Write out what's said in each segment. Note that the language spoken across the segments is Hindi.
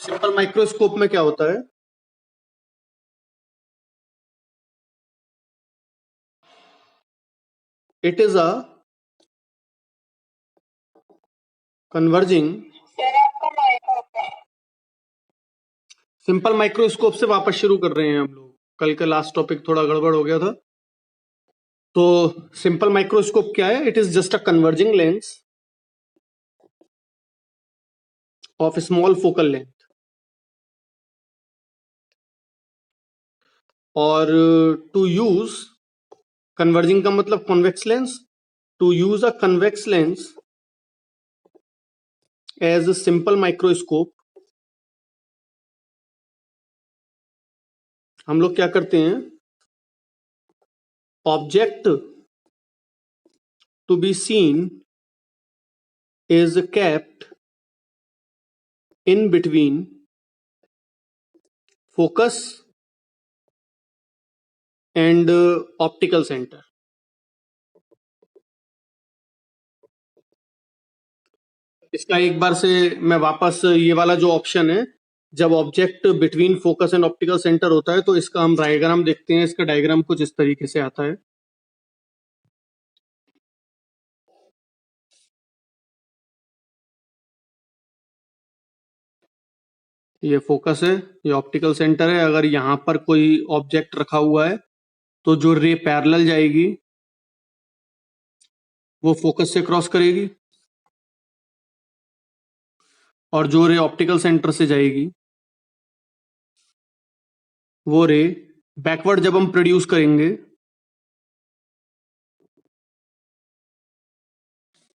सिंपल माइक्रोस्कोप में क्या होता है? It is a converging simple microscope से वापस शुरू कर रहे हैं हम लोग। कल का लास्ट टॉपिक थोड़ा गड़बड़ हो गया था। तो सिंपल माइक्रोस्कोप क्या है? It is just a converging lens of small focal length. और टू यूज कन्वर्जिंग का मतलब convex lens. To use a convex lens as a simple microscope, हम लोग क्या करते हैं? Object to be seen is kept in between focus and optical center। इसका एक बार से मैं वापस ये वाला जो ऑप्शन है, जब object between focus and optical centre होता है तो इसका हम डायग्राम देखते हैं। इसका डायग्राम कुछ इस तरीके से आता है। ये फोकस है, ये ऑप्टिकल सेंटर है। अगर यहां पर कोई ऑब्जेक्ट रखा हुआ है तो जो रे पैरेलल जाएगी वो फोकस से क्रॉस करेगी, और जो रे ऑप्टिकल सेंटर से जाएगी वो रे बैकवर्ड जब हम प्रोड्यूस करेंगे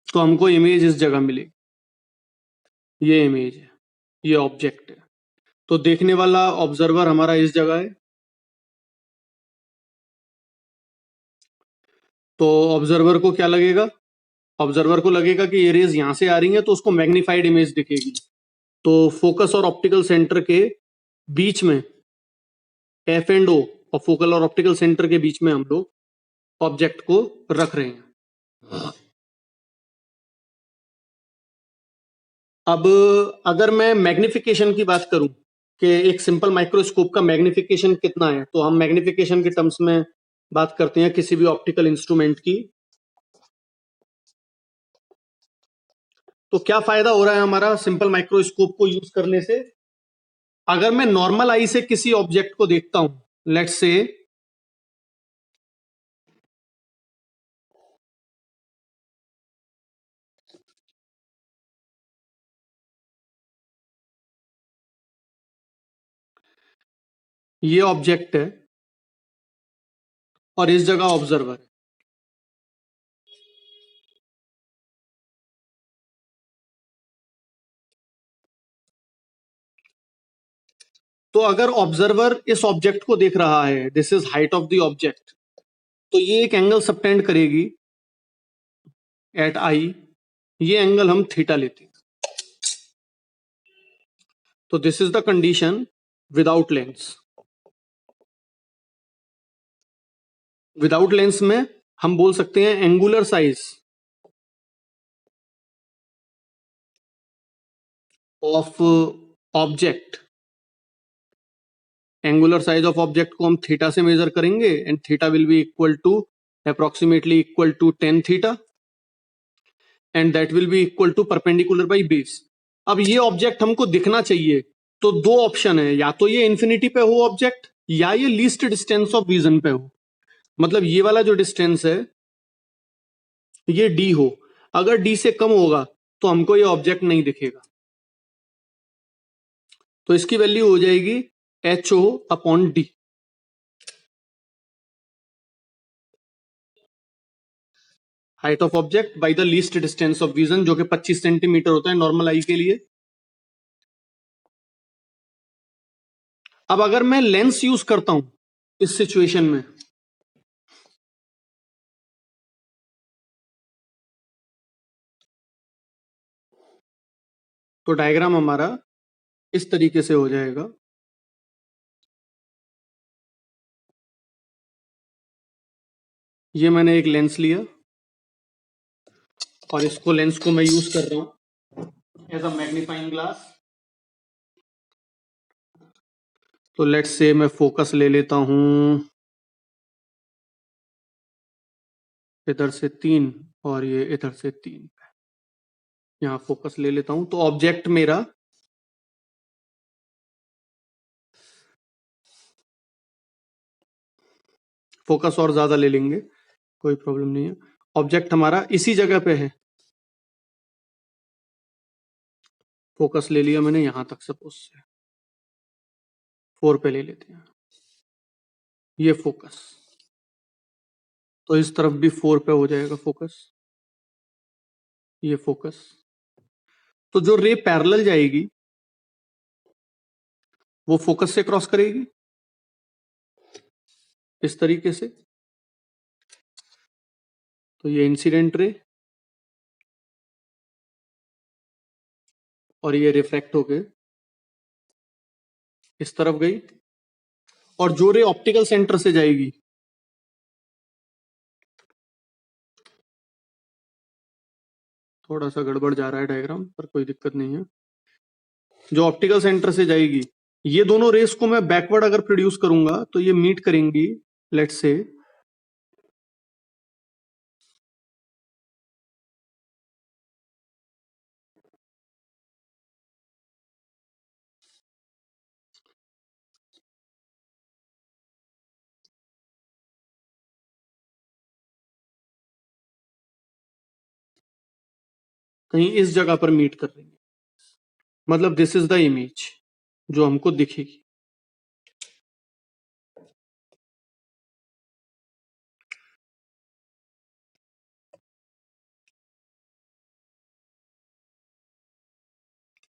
तो हमको इमेज इस जगह मिलेगी। ये इमेज है, ये ऑब्जेक्ट है। तो देखने वाला ऑब्जर्वर हमारा इस जगह है। तो ऑब्जर्वर को क्या लगेगा? ऑब्जर्वर को लगेगा कि ये रेज यहां से आ रही हैं तो उसको मैग्नीफाइड इमेज दिखेगी। तो फोकस और ऑप्टिकल सेंटर के बीच में, एफ एंड ओ और फोकल और ऑप्टिकल सेंटर के बीच में हम लोग ऑब्जेक्ट को रख रहे हैं। अब अगर मैं मैग्निफिकेशन की बात करूं कि एक सिंपल माइक्रोस्कोप का मैग्निफिकेशन कितना है, तो हम मैग्निफिकेशन के टर्म्स में बात करते हैं किसी भी ऑप्टिकल इंस्ट्रूमेंट की। तो क्या फायदा हो रहा है हमारा सिंपल माइक्रोस्कोप को यूज करने से? अगर मैं नॉर्मल आई से किसी ऑब्जेक्ट को देखता हूं, लेट्स से ये ऑब्जेक्ट है और इस जगह ऑब्जर्वर है। तो अगर ऑब्जर्वर इस ऑब्जेक्ट को देख रहा है, this is height of the object, तो ये एक एंगल सबटेंड करेगी एट आई। ये एंगल हम थीटा लेते हैं। तो this is the condition without lens. Without lens में हम बोल सकते हैं angular size of object. Angular size of object को हम थीटा से मेजर करेंगे and theta will be equal to approximately equal to tan theta and that will be equal to perpendicular by base. अब ये ऑब्जेक्ट हमको दिखना चाहिए, तो दो ऑप्शन है, या तो ये इंफिनिटी पे हो ऑब्जेक्ट, या ये लीस्ट डिस्टेंस ऑफ विजन पे हो। मतलब ये वाला जो डिस्टेंस है ये डी हो। अगर डी से कम होगा तो हमको ये ऑब्जेक्ट नहीं दिखेगा। तो इसकी वैल्यू हो जाएगी H O upon D. Height of object by the least distance of vision, जो कि 25 सेंटीमीटर होता है नॉर्मल आई के लिए। अब अगर मैं लेंस यूज करता हूं इस सिचुएशन में, तो डायग्राम हमारा इस तरीके से हो जाएगा। ये मैंने एक लेंस लिया और इसको लेंस को मैं यूज कर रहा हूं एज अ मैग्नीफाइंग ग्लास। तो लेट्स से मैं फोकस ले लेता हूं इधर से 3 और ये इधर से 3, यहां फोकस ले लेता हूं। तो ऑब्जेक्ट मेरा फोकस और ज्यादा ले लेंगे, कोई प्रॉब्लम नहीं है। ऑब्जेक्ट हमारा इसी जगह पे है, फोकस ले लिया मैंने यहां तक, सपोज से 4 पे ले लेते हैं, ये फोकस। तो इस तरफ भी 4 पे हो जाएगा फोकस, ये फोकस। तो जो रे पैरेलल जाएगी वो फोकस से क्रॉस करेगी इस तरीके से। तो ये इंसिडेंट रे और ये रिफ्रैक्ट होके इस तरफ गई, और जो रे ऑप्टिकल सेंटर से जाएगी थोड़ा सा गड़बड़ जा रहा है डायग्राम, पर कोई दिक्कत नहीं है। जो ऑप्टिकल सेंटर से जाएगी, ये दोनों रेस को मैं बैकवर्ड अगर प्रोड्यूस करूंगा तो ये मीट करेंगी, लेट्स से कहीं इस जगह पर मीट कर रही है, मतलब दिस इज द इमेज जो हमको दिखेगी।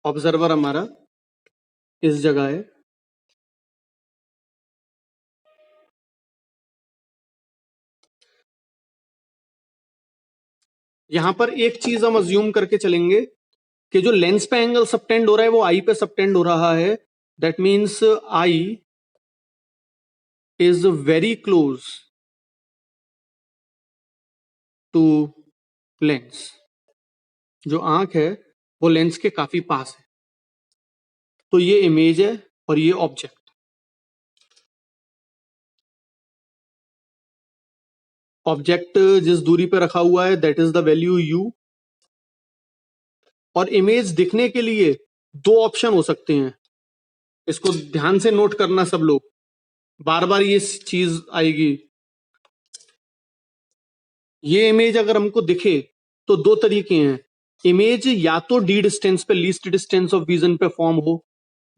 ऑब्जर्वर हमारा इस जगह है, यहां पर एक चीज हम अज्यूम करके चलेंगे कि जो लेंस पे एंगल सबटेंड हो रहा है वो आई पे सबटेंड हो रहा है। That means eye is very close to lens, जो आंख है वो लेंस के काफी पास है। तो ये इमेज है और ये ऑब्जेक्ट। ऑब्जेक्ट जिस दूरी पे रखा हुआ है that is the value u। और इमेज दिखने के लिए दो ऑप्शन हो सकते हैं, इसको ध्यान से नोट करना सब लोग, बार बार ये चीज आएगी। ये इमेज अगर हमको दिखे तो दो तरीके हैं, इमेज या तो डी डिस्टेंस पे, लीस्ट डिस्टेंस ऑफ विजन पे फॉर्म हो,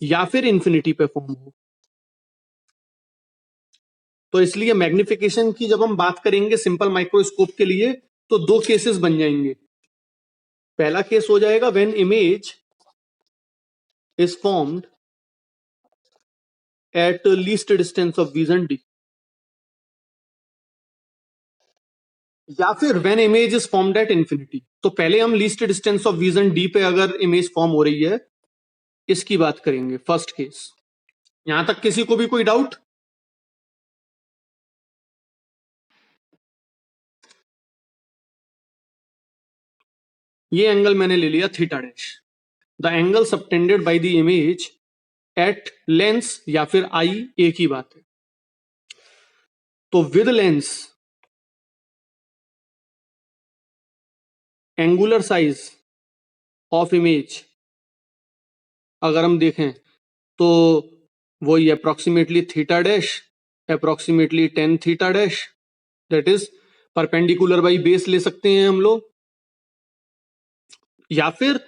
या फिर इंफिनिटी पे फॉर्म हो। तो इसलिए मैग्निफिकेशन की जब हम बात करेंगे सिंपल माइक्रोस्कोप के लिए तो दो केसेस बन जाएंगे। पहला केस हो जाएगा when image is formed at least distance of vision D, या फिर when image is formed at infinity. तो पहले हम least distance of vision D पे अगर इमेज फॉर्म हो रही है इसकी बात करेंगे, फर्स्ट केस। यहां तक किसी को भी कोई डाउट? ये एंगल मैंने ले लिया theta dash, the angle subtended by the image at lens या फिर आई, एक ही बात है। तो with lens angular size of image अगर हम देखें तो वही approximately theta dash, approximately 10 theta dash, that is perpendicular by base ले सकते हैं हम लोग, या फिर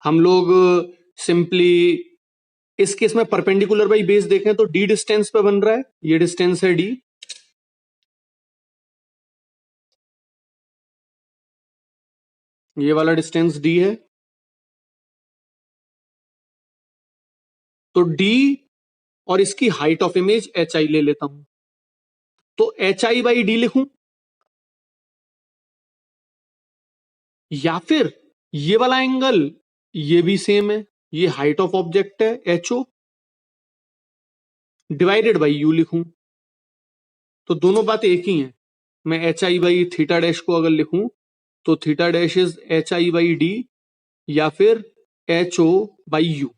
हम लोग सिंपली इस केस में परपेंडिकुलर बाई बेस देखें तो डी डिस्टेंस पे बन रहा है, ये डिस्टेंस है डी, ये वाला डिस्टेंस डी है। तो डी और इसकी height of image H I ले लेता हूं, तो एच आई बाई डी लिखूं, या फिर ये वाला एंगल ये भी सेम है, ये हाइट ऑफ ऑब्जेक्ट है H O, divided by U लिखूं। तो दोनों बात एक ही है। मैं H I by theta dash को अगर लिखूं तो theta dash is H I by D या फिर एच ओ बाई यू।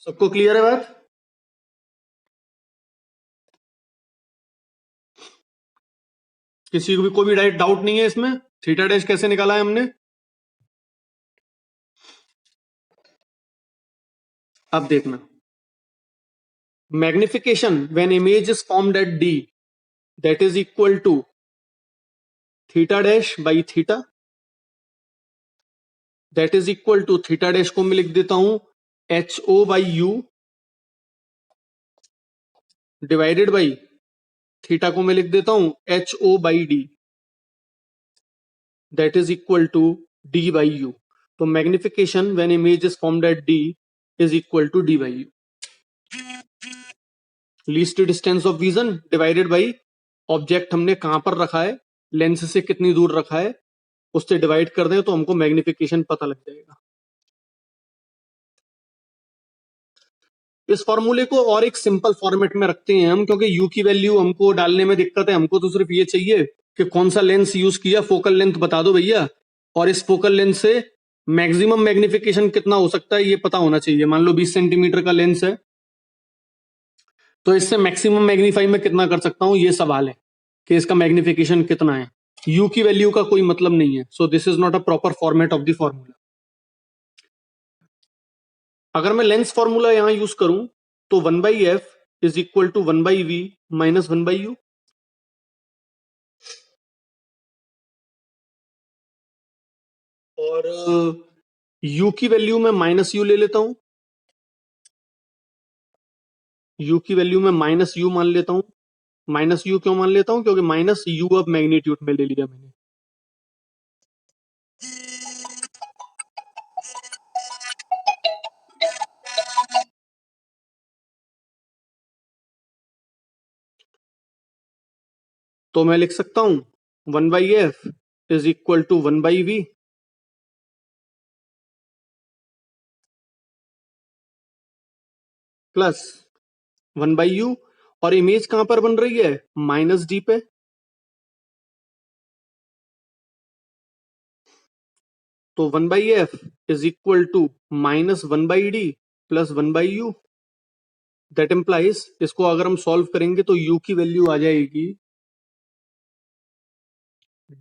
सबको क्लियर है बात? किसी को भी कोई भी डाउट नहीं है इसमें? थीटा डैश कैसे निकाला है हमने? अब देखना, magnification when image is formed at D that is equal to theta dash by theta, that is equal to theta dash को मैं लिख देता हूं H O by U divided by theta को मैं लिख देता हूं H O by D, that is equal to D by U. तो magnification when image is formed at D is equal to D by U, least distance of vision divided by object हमने कहां पर रखा है, लेंस से कितनी दूर रखा है, उससे डिवाइड कर दें तो हमको मैग्निफिकेशन पता लग जाएगा। इस फॉर्मूले को और एक सिंपल फॉर्मेट में रखते हैं हम, क्योंकि यू की वैल्यू हमको डालने में दिक्कत है। हमको तो सिर्फ ये चाहिए कि कौन सा लेंस यूज किया, फोकल लेंथ बता दो भैया, और इस फोकल लेंथ से मैक्सिमम मैग्निफिकेशन कितना हो सकता है ये पता होना चाहिए। मान लो 20 सेंटीमीटर का लेंस है, तो इससे मैक्सिमम मैग्नीफाई में कितना कर सकता हूं, ये सवाल है कि इसका मैग्निफिकेशन कितना है। यू की वैल्यू का कोई मतलब नहीं है, so this is not a proper format of the formula. अगर मैं लेंस फॉर्मूला यहां यूज करूं तो 1/f is equal to 1/v minus 1/u, और u की वैल्यू में माइनस u ले लेता हूं, u की वैल्यू में माइनस u मान लेता हूं। माइनस u क्यों मान लेता हूं, क्योंकि माइनस u अब मैग्नीट्यूड में ले लिया मैंने। तो मैं लिख सकता हूं 1/f is equal to 1/v plus 1/u, और इमेज कहां पर बन रही है, माइनस डी पे, तो 1/f is equal to minus 1/d plus 1/u। That implies, इसको अगर हम सॉल्व करेंगे तो u की वैल्यू आ जाएगी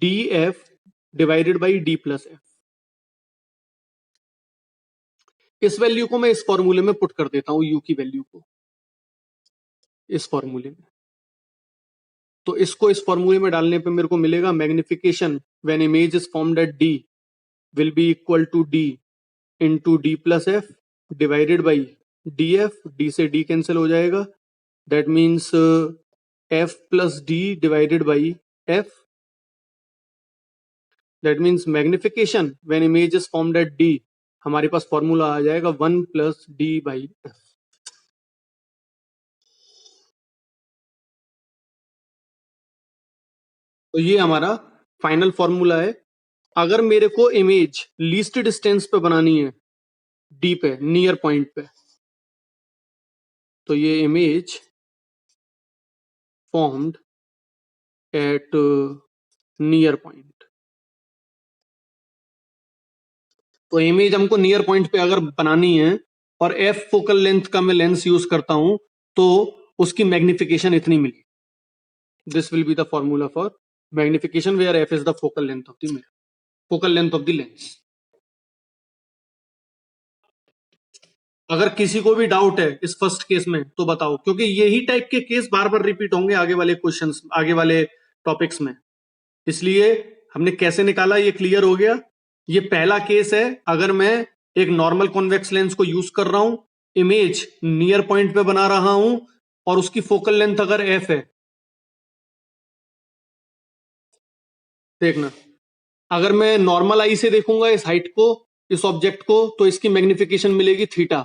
df divided by d plus f। इस वैल्यू को मैं इस फॉर्मूले में पुट कर देता हूं, u की वैल्यू को इस फॉर्मूले में। तो इसको इस फॉर्मूले में डालने पे मेरे को मिलेगा magnification when image is formed at d will be equal to d into d plus f divided by df, d से d कैंसिल हो जाएगा, that means f plus d divided by f, that means magnification when image is formed at d, हमारे पास फॉर्मूला आ जाएगा 1 प्लस d बाई f। तो ये हमारा फाइनल फॉर्मूला है। अगर मेरे को इमेज लीस्ट डिस्टेंस पे बनानी है, डी पे, नियर पॉइंट पे, तो ये image formed at near point, तो इमेज हमको नियर पॉइंट पे अगर बनानी है और एफ फोकल लेंथ का मैं लेंस यूज करता हूं तो उसकी मैग्निफिकेशन इतनी मिली। This will be the formula for magnification where F is the focal length of the mirror, focal length of the lens. अगर किसी को भी डाउट है इस फर्स्ट केस में तो बताओ, क्योंकि यही टाइप के केस बार बार रिपीट होंगे आगे वाले क्वेश्चंस, आगे वाले टॉपिक्स में, इसलिए हमने कैसे निकाला ये क्लियर हो गया। ये पहला केस है, अगर मैं एक नॉर्मल कॉन्वेक्स लेंस को यूज कर रहा हूं, इमेज नियर पॉइंट पे बना रहा हूं, और उसकी फोकल लेंथ अगर एफ है, देखना, अगर मैं नॉर्मल आई से देखूंगा इस हाइट को, इस ऑब्जेक्ट को, तो इसकी मैग्निफिकेशन मिलेगी theta,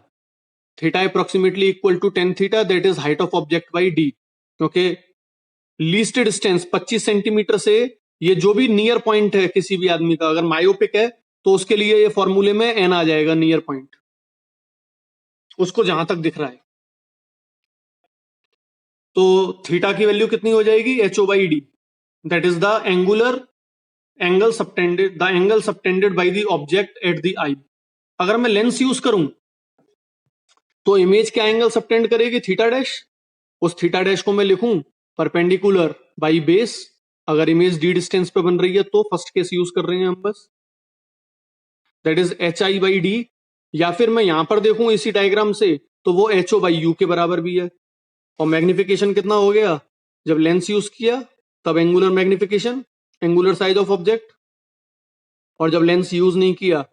theta approximately equal to 10 theta, that is height of object by D. क्योंकि लीस्ट डिस्टेंस 25 सेंटीमीटर से, ये जो भी नियर पॉइंट है किसी भी आदमी का, अगर मायोपिक है तो उसके लिए ये फॉर्मूले में एन आ जाएगा, नियर पॉइंट, उसको जहां तक दिख रहा है। तो थीटा की वैल्यू कितनी हो जाएगी, H O by D, that is the angle subtended by the object at the eye. अगर मैं लेंस यूज करूं तो इमेज क्या एंगल सबटेंड करेगी? Theta dash. उस थीटा डैश को मैं लिखूं परपेंडिकुलर बाई बेस, अगर इमेज डी डिस्टेंस पे बन रही है तो फर्स्ट केस यूज कर रहे हैं हम बस, that is H I by D. या फिर मैं यहां पर देखूं इसी डायग्राम से तो वो एच ओ बाई यू के बराबर भी है। और मैग्निफिकेशन कितना हो गया? जब लेंस यूज किया तब angular magnification, angular size of object, और जब लेंस यूज नहीं किया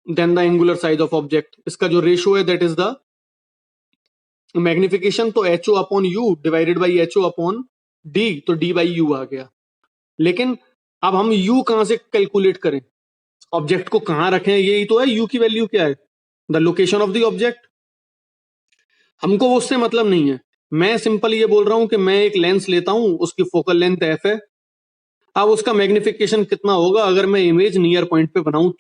then the angular size of object. इसका जो रेशियो है दैट इज द मैग्निफिकेशन, तो H O upon U divided by H O upon D, तो डी बाई यू आ गया। लेकिन अब हम यू कहां से कैलकुलेट करें? ऑब्जेक्ट को कहां रखें, यही तो है। यू की वैल्यू क्या है? The location of the object. हमको वो उससे मतलब नहीं है। मैं सिंपल ये बोल रहा हूं कि मैं एक लेंस लेता हूं, उसकी फोकल लेंथ एफ है। अब उसका मैग्निफिकेशन कितना होगा अगर मैं इमेज नियर पॉइंट पे बनाऊं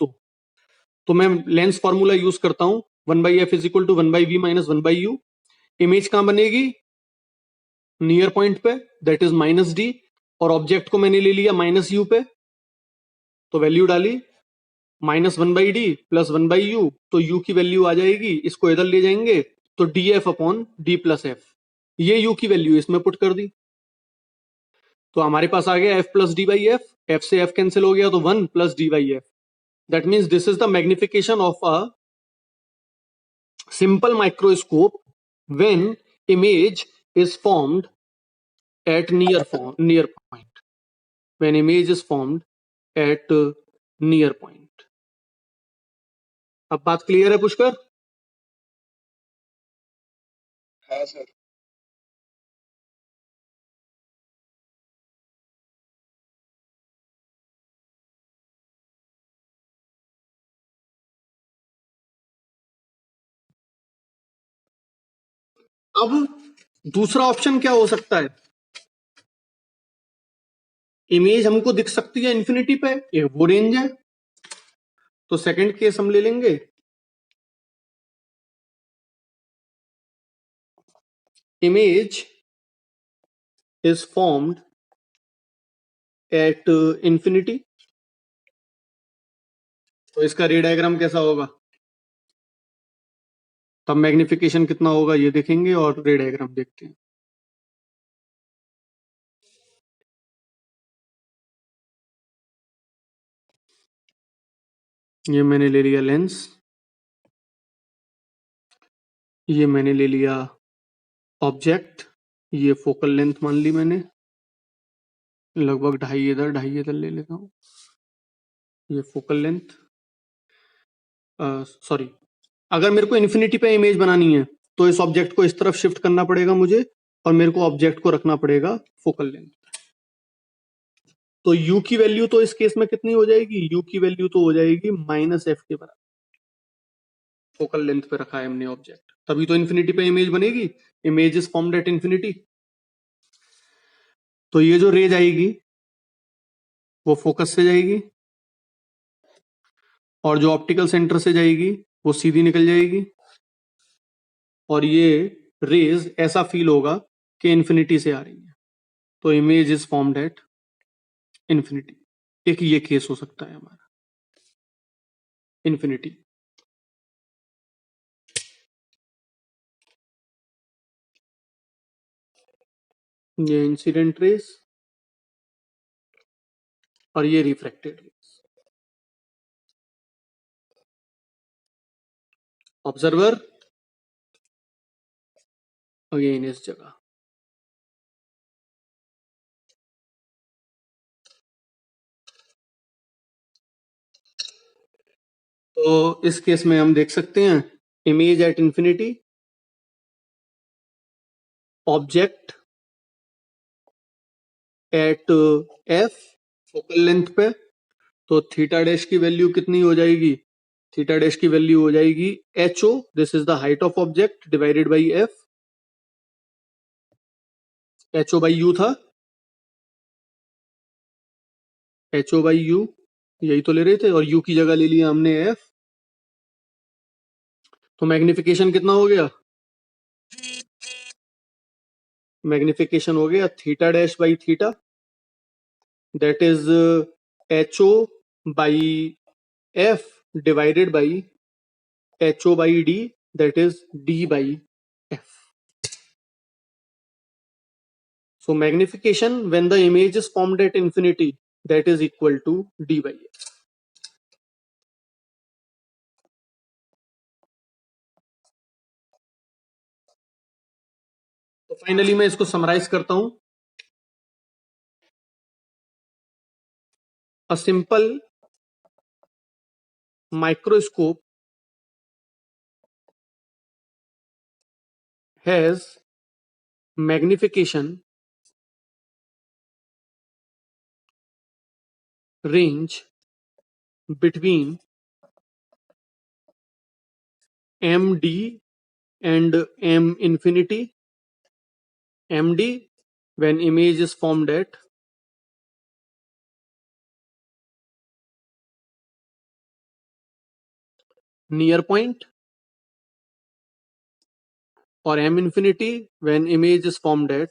तो मैं लेंस फॉर्मूला यूज करता हूं, 1/f is equal to 1/v minus 1/u। Image कहां बनेगी? नियर पॉइंट पे, दैट इज माइनस डी। और ऑब्जेक्ट को मैंने ले लिया माइनस यू पे, तो वैल्यू डाली -1/d प्लस 1/u, तो u की वैल्यू आ जाएगी, इसको इधर ले जाएंगे तो df upon d plus F. ये u की वैल्यू इसमें पुट कर दी तो हमारे पास आ गया f plus D by F. F से f कैंसिल हो गया तो 1 plus D by F. That means this is the magnification of a simple microscope when image is formed at near point, when image is formed at near point। अब बात क्लियर है पुष्कर? हाँ सर। अब दूसरा ऑप्शन क्या हो सकता है? इमेज हमको दिख सकती है इंफिनिटी पे, ये वो रेंज है, तो सेकंड केस हम ले लेंगे। Image is formed at infinity, तो इसका रे डायग्राम कैसा होगा, तब मैग्निफिकेशन कितना होगा ये देखेंगे और रे डायग्राम देखते हैं। ये मैंने ले लिया लेंस, ये मैंने ले लिया ऑब्जेक्ट, ये फोकल लेंथ मान ली मैंने, लगभग 2.5 इधर ले लेता हूं, ये फोकल लेंथ। सॉरी, अगर मेरे को इन्फिनिटी पे इमेज बनानी है तो इस ऑब्जेक्ट को इस तरफ शिफ्ट करना पड़ेगा मुझे, और मेरे को ऑब्जेक्ट को रखना पड़ेगा फोकल लेंथ। तो u की वैल्यू तो इस केस में कितनी हो जाएगी? u की वैल्यू तो हो जाएगी -f के बराबर। फोकल लेंथ पे रखा है हमने ऑब्जेक्ट, तभी तो इन्फिनिटी पे इमेज बनेगी। Image is formed at infinity. तो ये जो रेज आएगी वो फोकस से जाएगी, और जो ऑप्टिकल सेंटर से जाएगी वो सीधी निकल जाएगी, और ये रेज ऐसा फील होगा कि इन्फिनिटी से आ रही है। तो image is formed at infinity. एक ये केस हो सकता है हमारा, इन्फिनिटी। ये इंसिडेंट रेस और ये रिफ्रैक्टेड रेस। ऑब्जर्वर अगेन इस जगह, तो इस केस में हम देख सकते हैं image at infinity, object at F focal length पे। तो थीटा डैश की वैल्यू कितनी हो जाएगी? थीटा डैश की वैल्यू हो जाएगी H O, this is the height of object, divided by F. H O by U था, एच ओ बाई यू यही तो ले रहे थे, और यू की जगह ले लिया हमने एफ। तो मैग्निफिकेशन कितना हो गया? मैग्निफिकेशन हो गया theta dash by theta, that is H O by F divided by H O by D that is D by F. So magnification when the image is formed at infinity, that is equal to D by F. तो फाइनली मैं इसको समराइज करता हूं. A simple microscope has magnification range between MD and M infinity. MD when image is formed at near point, or M infinity when image is formed at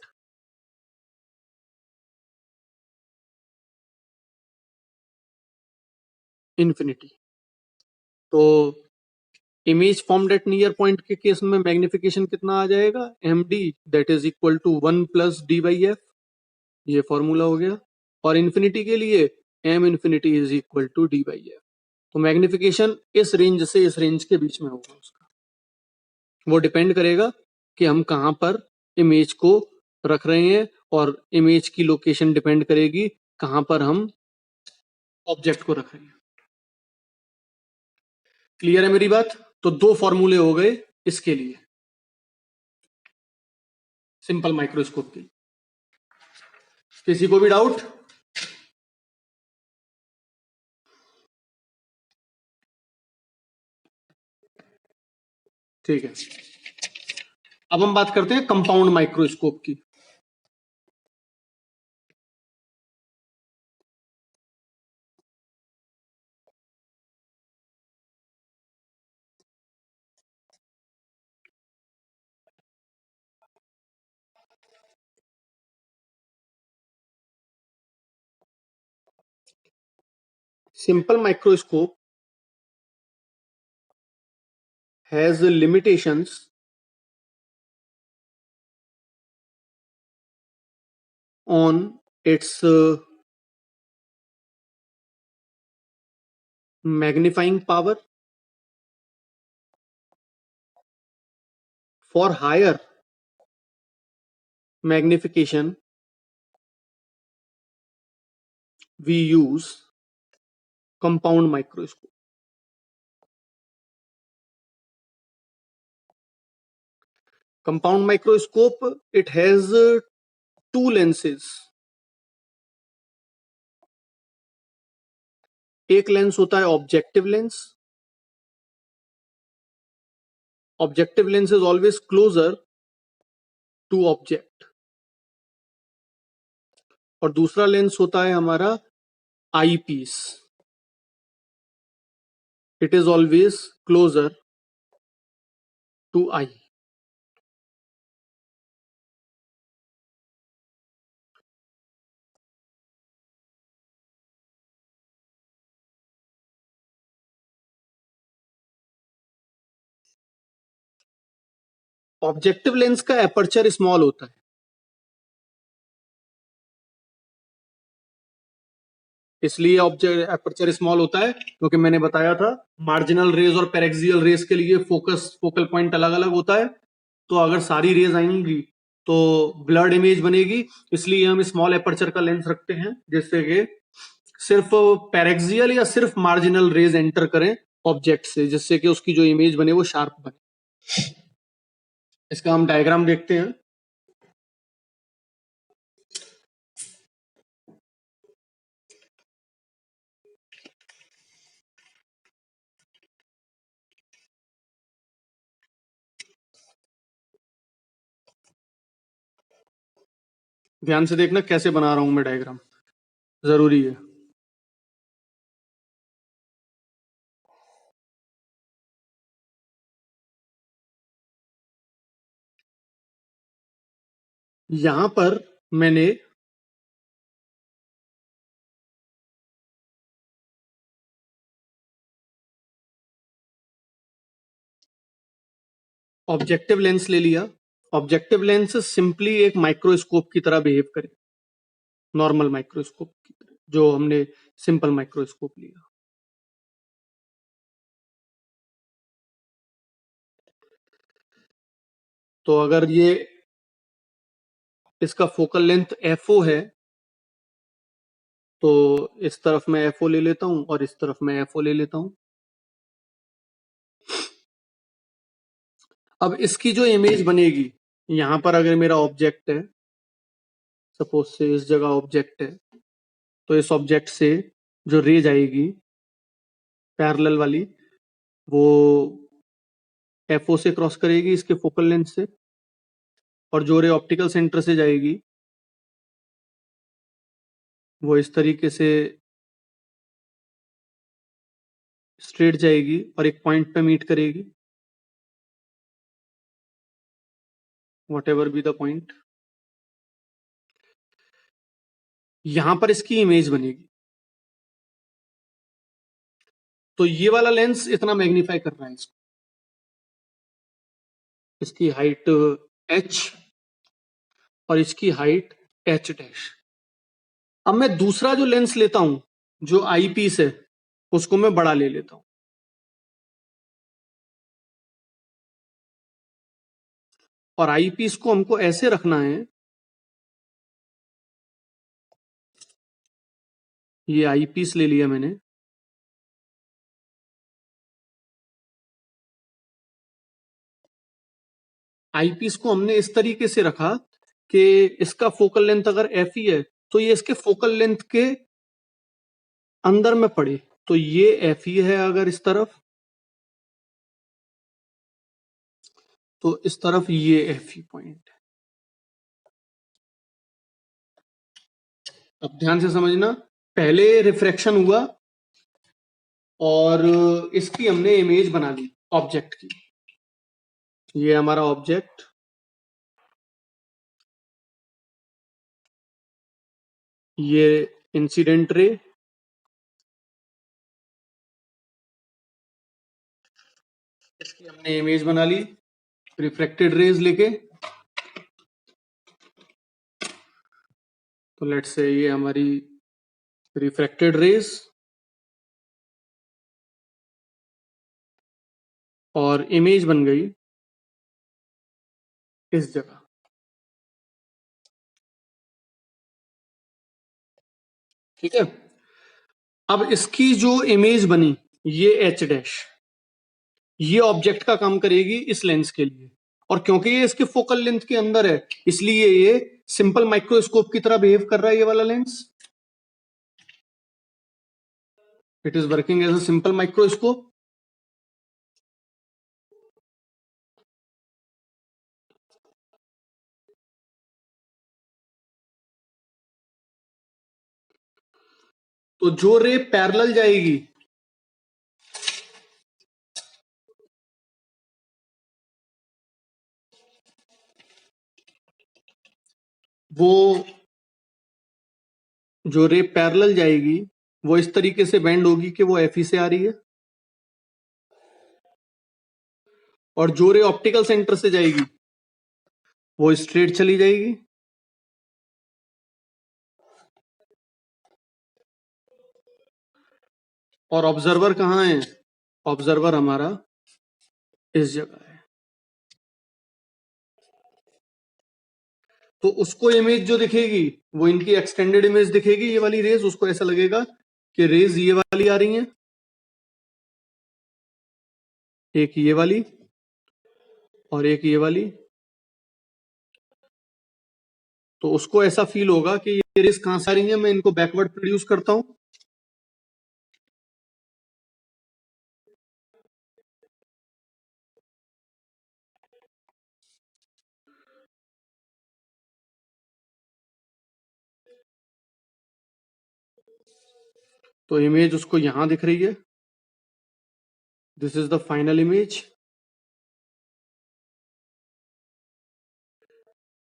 infinity. तो image formed at near point के केस में मैग्निफिकेशन कितना आ जाएगा, MD that is equal to 1 plus D by F. ये फॉर्मूला हो गया. और इन्फिनिटी के लिए M infinity is equal to D by F. तो मैग्निफिकेशन इस रेंज से इस रेंज के बीच में होगा उसका. वो डिपेंड करेगा कि हम कहां पर इमेज को रख रहे हैं, और इमेज की लोकेशन डिपेंड करेगी कहां पर हम ऑब्जेक्ट को रख रहे हैं. क्लियर है मेरी बात? तो दो फॉर्मूले हो गए इसके लिए, सिंपल माइक्रोस्कोप के. किसी को भी डाउट? ठीक है. अब हम बात करते हैं कंपाउंड माइक्रोस्कोप की. Simple microscope has limitations on its magnifying power. For higher magnification, we use compound microscope. Compound microscope, it has two lenses. एक लेंस होता है objective lens. Objective lens is always closer to object. और दूसरा लेंस होता है हमारा eye piece. It is always closer to eye. Objective lens का एपर्चर स्मॉल होता है, इसलिए ऑब्जेक्ट एपर्चर स्मॉल होता है, क्योंकि मैंने बताया था मार्जिनल रेज और पेरेक्सियल रेज के लिए फोकल पॉइंट अलग अलग होता है. तो अगर सारी रेज आएंगी तो ब्लड इमेज बनेगी, इसलिए हम स्मॉल एपर्चर का लेंस रखते हैं, जिससे कि सिर्फ पेरेक्सियल या सिर्फ मार्जिनल रेज एंटर करें ऑब्जेक्ट से, जिससे कि उसकी जो इमेज बने वो शार्प बने. इसका हम डायग्राम देखते हैं. ध्यान से देखना कैसे बना रहा हूं मैं डायग्राम, जरूरी है. यहां पर मैंने ऑब्जेक्टिव लेंस ले लिया। ऑब्जेक्टिव लेंस सिंपली एक माइक्रोस्कोप की तरह बिहेव करे, नॉर्मल माइक्रोस्कोप की तरह, जो हमने सिंपल माइक्रोस्कोप लिया। तो अगर ये इसका फोकल लेंथ FO है, तो इस तरफ मैं FO ले लेता हूं और इस तरफ मैं FO ले लेता हूं। अब इसकी जो इमेज बनेगी, यहां पर अगर मेरा ऑब्जेक्ट है, सपोज से इस जगह ऑब्जेक्ट है, तो इस ऑब्जेक्ट से जो रेज आएगी पैरेलल वाली, वो FO से क्रॉस करेगी इसके फोकल लेंथ से, और जो रे ऑप्टिकल सेंटर से जाएगी वो इस तरीके से स्ट्रेट जाएगी और एक पॉइंट पे मीट करेगी, whatever be the point। यहां पर इसकी इमेज बनेगी। तो ये वाला लेंस इतना मैग्नीफाई कर रहा है इसको, इसकी हाइट h और इसकी हाइट h डैश। अब मैं दूसरा जो लेंस लेता हूं, जो आई पीस है, उसको मैं बड़ा ले लेता हूं। और आई पीस को हमको ऐसे रखना है, ये आई पीस ले लिया मैंने, आई पीस को हमने इस तरीके से रखा कि इसका फोकल लेंथ अगर FE है, तो ये इसके फोकल लेंथ के अंदर में पड़े। तो ये FE है अगर इस तरफ, तो इस तरफ ये FE पॉइंट है। अब ध्यान से समझना, पहले रिफ्रैक्शन हुआ और इसकी हमने इमेज बना ली ऑब्जेक्ट की। ये हमारा ऑब्जेक्ट, ये इंसिडेंट रे, इसकी हमने इमेज बना ली रिफ्लेक्टेड रेज लेके। तो लेट्स से ये हमारी रिफ्रैक्टेड रेज, और इमेज बन गई इस जगह। ठीक है। अब इसकी जो इमेज बनी, ये H डैश, ये ऑब्जेक्ट का काम करेगी इस लेंस के लिए। और क्योंकि ये इसके फोकल लेंथ के अंदर है, इसलिए ये सिंपल माइक्रोस्कोप की तरह बिहेव कर रहा है ये वाला lens. It is working as a simple microscope. तो जो रे पैरेलल जाएगी, वो जो रे पैरेलल जाएगी वो इस तरीके से बेंड होगी कि वो FE से आ रही है, और जो रे ऑप्टिकल सेंटर से जाएगी वो स्ट्रेट चली जाएगी। और ऑब्जर्वर कहाँ है? ऑब्जर्वर हमारा इस जगह है। तो उसको इमेज जो दिखेगी वो इनकी एक्सटेंडेड इमेज दिखेगी, ये वाली रेज। उसको ऐसा लगेगा कि रेज ये वाली आ रही हैं, एक ये वाली और एक ये वाली। तो उसको ऐसा फील होगा कि ये रेज कहां से आ रही हैं, मैं इनको बैकवर्ड प्रोड्यूस करता हूं। तो इमेज उसको यहां दिख रही है, this is the final image.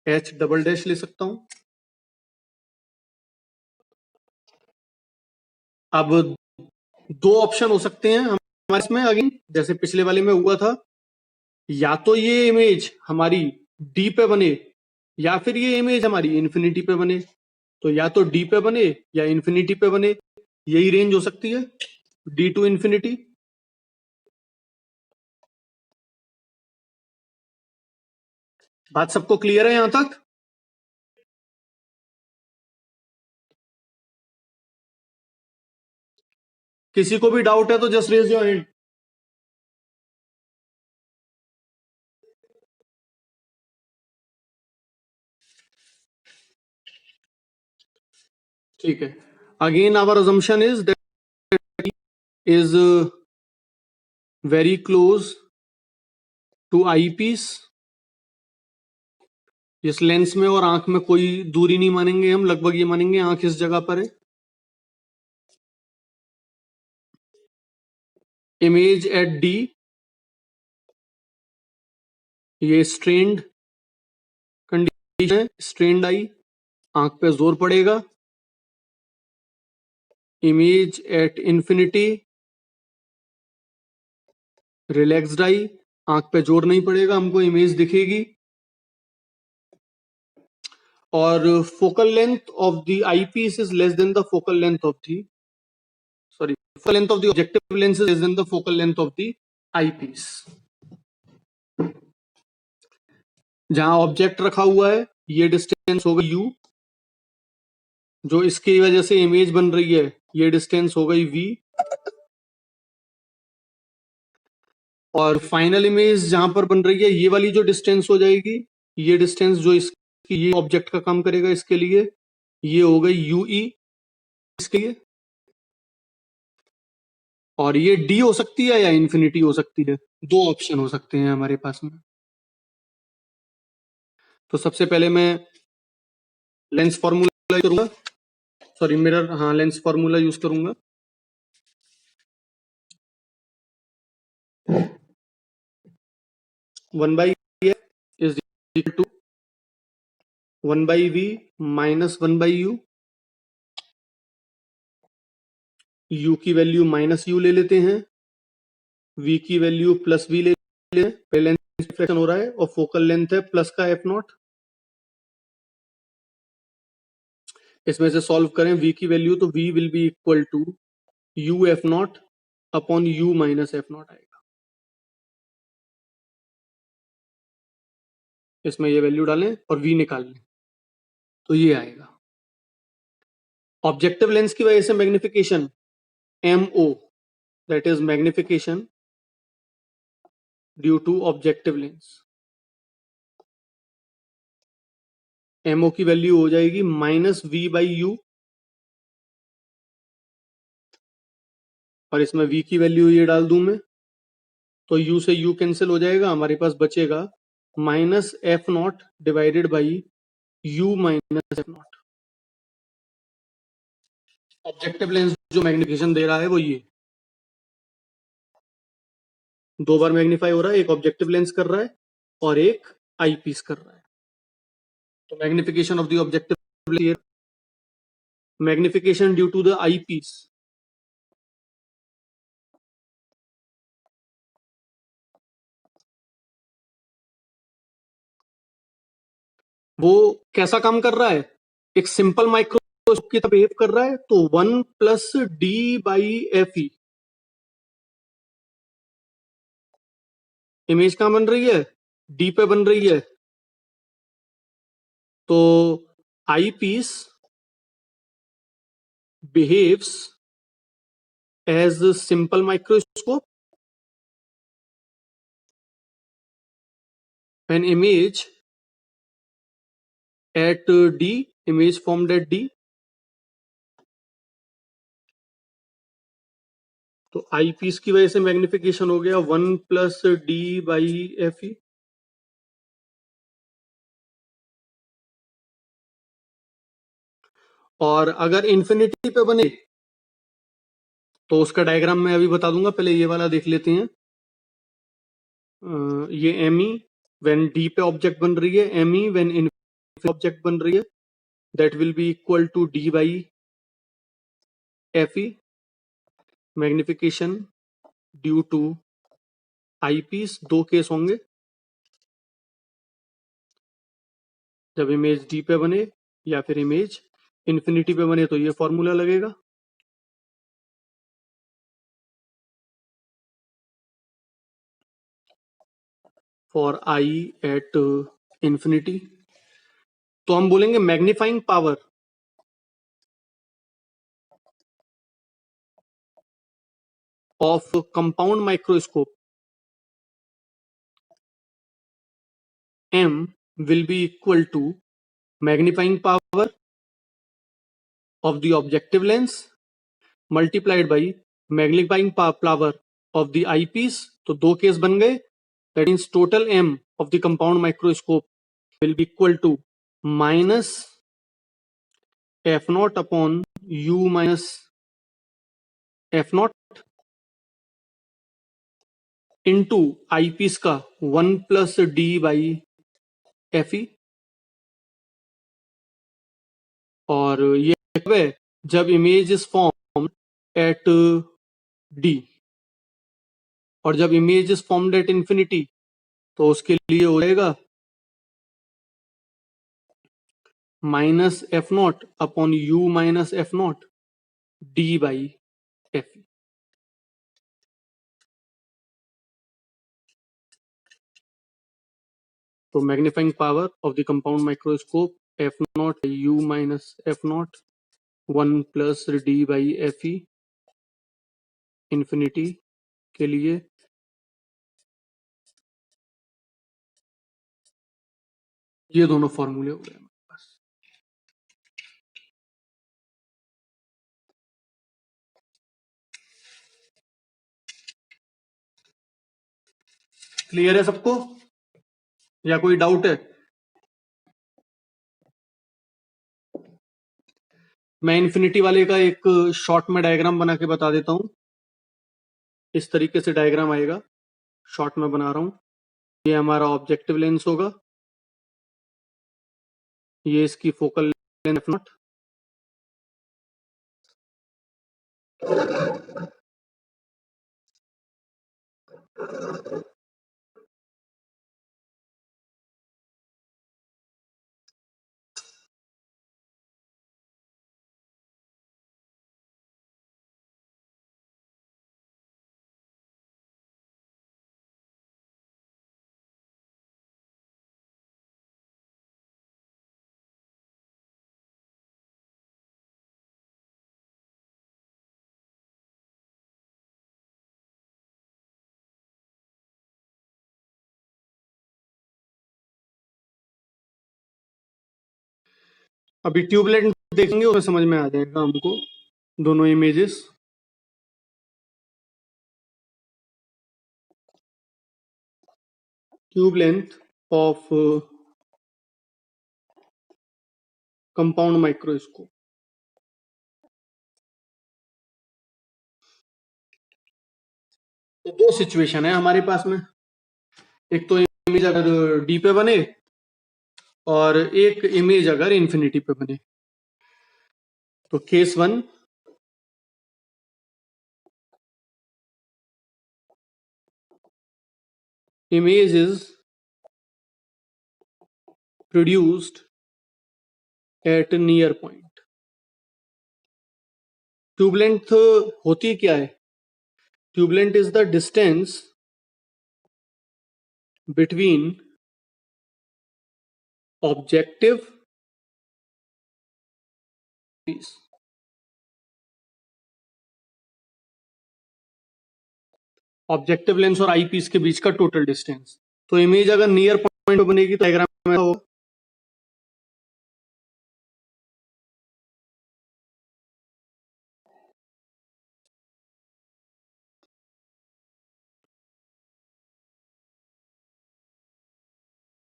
H double dash ले सकता हूं। अब दो ऑप्शन हो सकते हैं हमारे इसमें, अगेन जैसे पिछले वाले में हुआ था या तो ये इमेज हमारी डी पे बने या फिर ये इमेज हमारी इन्फिनिटी पे बने। तो या तो डी पे बने या इन्फिनिटी पे बने, यही रेंज हो सकती है, डी टू इन्फिनिटी। बात सबको क्लियर है यहां तक? किसी को भी डाउट है तो जस्ट रेज योर हैंड। ठीक है, again our assumption is that is very close to eyepiece. इस लेंस में और आंख में कोई दूरी नहीं मानेंगे हम, लगभग ये मानेंगे आंख इस जगह पर है। इमेज एट डी, ये स्ट्रेन्ड कंडीशन है, स्ट्रेन्ड आई, आंख पे जोर पड़ेगा। Image at infinity, relaxed eye, आंख पे जोर नहीं पड़ेगा, हमको इमेज दिखेगी। और focal length of the eyepiece is less than the focal length of the focal length of the objective lens is less than the focal length of the eyepiece। जहां ऑब्जेक्ट रखा हुआ है ये डिस्टेंस होगा u, जो इसकी वजह से इमेज बन रही है ये डिस्टेंस हो गई v, और फाइनल इमेज जहां पर बन रही है ये वाली जो डिस्टेंस हो जाएगी, ये डिस्टेंस जो इसकी ये ऑब्जेक्ट का काम करेगा इसके लिए, ये हो गई ue इसके लिए। और ये d हो सकती है या इंफिनिटी हो सकती है, दो ऑप्शन हो सकते हैं हमारे पास में। तो सबसे पहले मैं लेंस फॉर्मूला करूंगा, सॉरी मिरर, हाँ लेंस फॉर्मूला यूज करूंगा। One by is equal to one by V minus one by U. U की वैल्यू माइनस यू ले लेते हैं, वी की वैल्यू प्लस वी ले लेते हैं। पहले लेंस डिफ्लेक्शन हो रहा है और फोकल लेंथ है प्लस का एफ नॉट। इसमें से सॉल्व करें वी की वैल्यू तो V will be equal to U F not upon U minus F naught आएगा। इसमें ये वैल्यू डालें और वी निकाल लें तो ये आएगा। ऑब्जेक्टिव लेंस की वजह से magnification MO, that is magnification due to objective lens, MO की वैल्यू हो जाएगी माइनस वी बाई यू, और इसमें v की वैल्यू ये डाल दूं मैं तो u से u कैंसिल हो जाएगा, हमारे पास बचेगा minus F not divided by u minus F not. Objective lens जो मैग्निफिकेशन दे रहा है वो ये दो बार मैग्नीफाई हो रहा है, एक ऑब्जेक्टिव लेंस कर रहा है और एक आई पीस कर रहा है। तो magnification of the objective lens, magnification due to the eyepiece, वो कैसा काम कर रहा है, एक सिंपल माइक्रोस्कोप की तरह बिहेव कर रहा है। तो 1 plus D by F E, image कहां बन रही है, डी पे बन रही है। तो eye piece behaves as simple microscope, an image at D, image formed at D। तो आई पीस की वजह से मैग्निफिकेशन हो गया 1 प्लस डी बाई एफ ई। और अगर इंफिनिटी पे बने तो उसका डायग्राम मैं अभी बता दूंगा, पहले ये वाला देख लेते हैं। ये एम ई व्हेन डी पे ऑब्जेक्ट बन रही है, M E when infinity object बन रही है, that will be equal to D by F E. Magnification due to eyepiece, दो केस होंगे, जब इमेज डी पे बने या फिर इमेज इन्फिनिटी पे बने तो ये फॉर्मूला लगेगा। फॉर आई एट इंफिनिटी तो हम बोलेंगे magnifying power of compound microscope m will be equal to magnifying power of the objective lens multiplied by magnifying power of the eyepiece। तो दो केस बन गए। That means total m of the compound microscope will be equal to minus f naught upon u minus f naught into eyepiece का 1 plus d by fe। और ये कब है? जब image is form at d और जब image is formed at infinity तो उसके लिए हो जाएगा minus F not upon U minus F not D by F. तो magnifying power of the compound microscope F not U minus F not 1 plus D by F E infinity के लिए। ये दोनों फॉर्मूले हो गए हमारे पास। क्लियर है सबको या कोई डाउट है? मैं इन्फिनिटी वाले का एक शॉर्ट में डायग्राम बना के बता देता हूं। इस तरीके से डायग्राम आएगा, शॉर्ट में बना रहा हूं। ये हमारा ऑब्जेक्टिव लेंस होगा, ये इसकी फोकल लेंथ एफ नॉट, अभी ट्यूबलाइट देखेंगे उसमें समझ में आ जाएगा हमको दोनों images. Tube length of compound microscope. तो दो सिचुएशन है हमारे पास में, एक तो इमेज अगर डी पे बने और एक इमेज अगर इंफिनिटी पे बने। तो case one, image is produced at near point। Tube length होती क्या है? Tube length is the distance between objective piece. Objective lens और आई पीस के बीच का टोटल डिस्टेंस। तो इमेज अगर नियर पॉइंट पे बनेगी तो डायग्राम में होगा,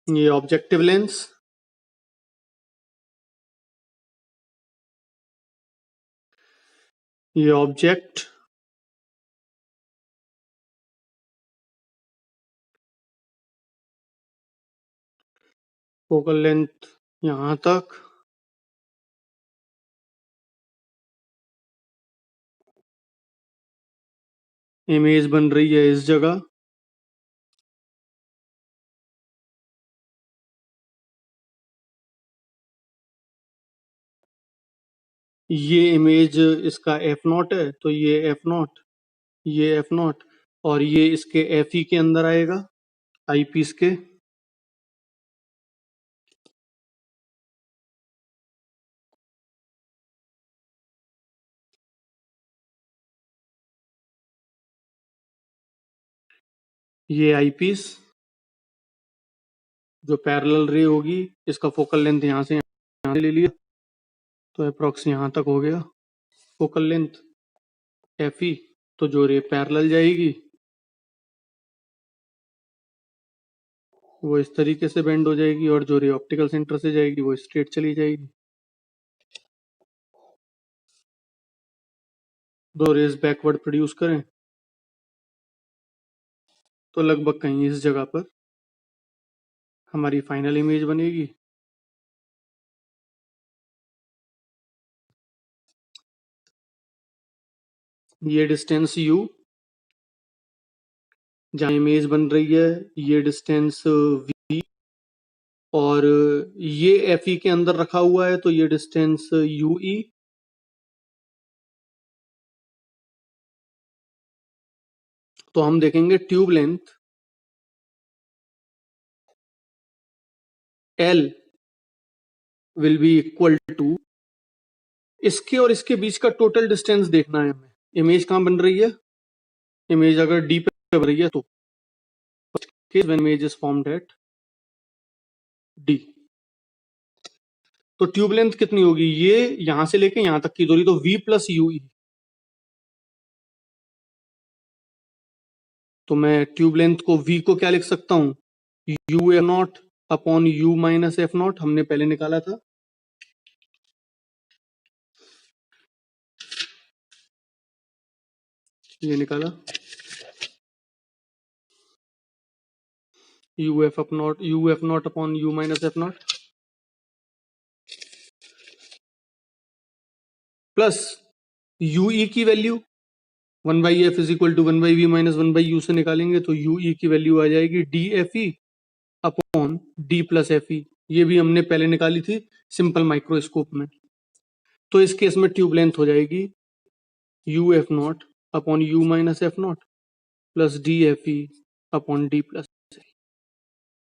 ये ऑब्जेक्टिव लेंस, ये ऑब्जेक्ट, फोकल लेंथ यहां तक, इमेज बन रही है इस जगह, ये इमेज इसका एफ नॉट है, तो ये एफ नॉट, ये एफ नॉट, और ये इसके एफ ई के अंदर आएगा, आई पीस के। ये आई पीस जो पैरेलल रे होगी, इसका फोकल लेंथ यहाँ से ले लिया, तो अप्रोक्स यहाँ तक हो गया फोकल लेंथ एफ ई। तो जो रे पैरेलल जाएगी वो इस तरीके से बेंड हो जाएगी, और जो रे ऑप्टिकल सेंटर से जाएगी वो स्ट्रेट चली जाएगी। दो रेज बैकवर्ड प्रोड्यूस करें तो लगभग कहीं इस जगह पर हमारी फाइनल इमेज बनेगी। ये डिस्टेंस u जहाँ इमेज बन रही है, ये डिस्टेंस v, और ये एफ ई के अंदर रखा हुआ है, तो ये डिस्टेंस यू ई। तो हम देखेंगे tube length L will be equal to, इसके और इसके बीच का टोटल डिस्टेंस देखना है हमें। इमेज कहाँ बन रही है, इमेज अगर डी पे बन रही है तो when image is formed at D, तो ट्यूब लेंथ कितनी होगी, ये यहां से लेके यहां तक की दूरी, तो v प्लस यू ई। तो मैं ट्यूब लेंथ को v को क्या लिख सकता हूं, U F not upon U minus F not, हमने पहले निकाला था। ये निकाला U F not upon U minus F not plus U E की value 1/f is equal to 1/v minus 1/u से निकालेंगे, तो यू ई की वैल्यू आ जाएगी D F E upon D plus F E. ये भी हमने पहले निकाली थी सिंपल माइक्रोस्कोप में। तो इस केस में ट्यूब लेंथ हो जाएगी you F not upon U minus F not plus D F E upon D plus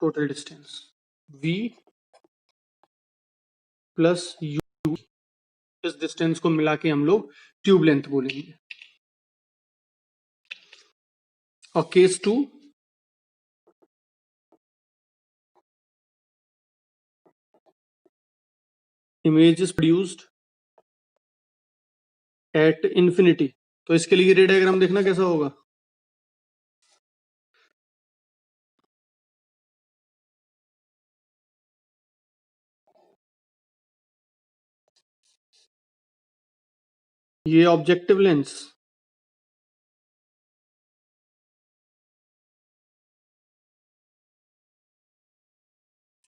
total distance v plus u। इस डिस्टेंस को मिला के हम लोग ट्यूब लेंथ बोलेंगे। और case 2, image is produced at infinity. तो इसके लिए रे डायग्राम देखना कैसा होगा। ये ऑब्जेक्टिव लेंस,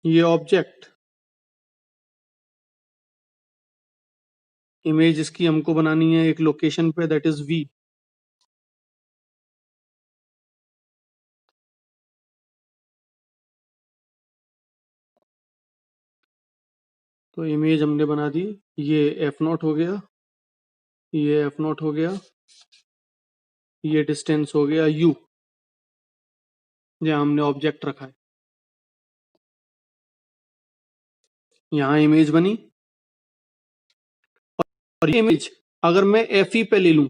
ये ऑब्जेक्ट, इमेज इसकी हमको बनानी है एक लोकेशन पे, दैट इज v। तो इमेज हमने बना दी, ये एफ नॉट हो गया, ये एफ नॉट हो गया, ये डिस्टेंस हो गया u जहां हमने ऑब्जेक्ट रखा है। यहां इमेज बनी, और ये इमेज अगर मैं एफ ई पे ले लूं,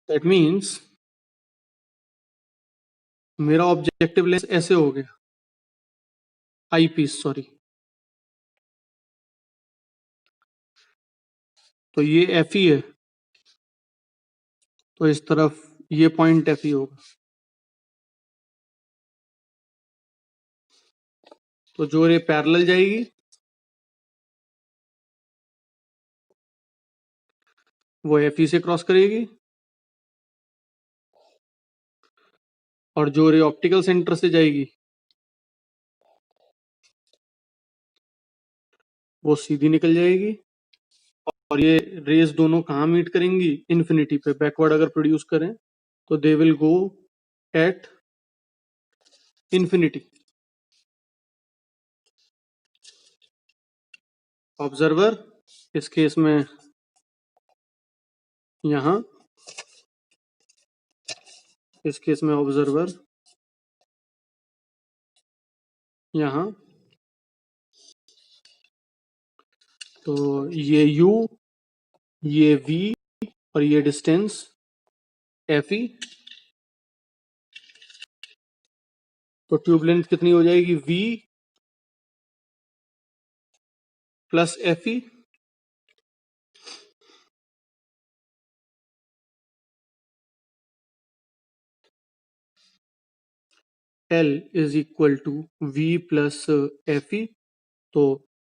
दैट मीन्स मेरा ऑब्जेक्टिव लेंस ऐसे हो गया, आई पीस सॉरी। तो ये एफ ई है, तो इस तरफ ये पॉइंट एफ ई होगा। तो जो रे पैरेलल जाएगी वो एफ ई से क्रॉस करेगी, और जो रे ऑप्टिकल सेंटर से जाएगी वो सीधी निकल जाएगी। और ये रेज दोनों कहाँ मीट करेंगी, इन्फिनिटी पे। बैकवर्ड अगर प्रोड्यूस करें तो they will go at infinity. Observer, इस केस में यहां, इस केस में ऑब्जर्वर यहां, तो ये u, ये v और ये डिस्टेंस fe, तो ट्यूब लेंथ कितनी हो जाएगी, v plus fe, L is equal to v plus fe, तो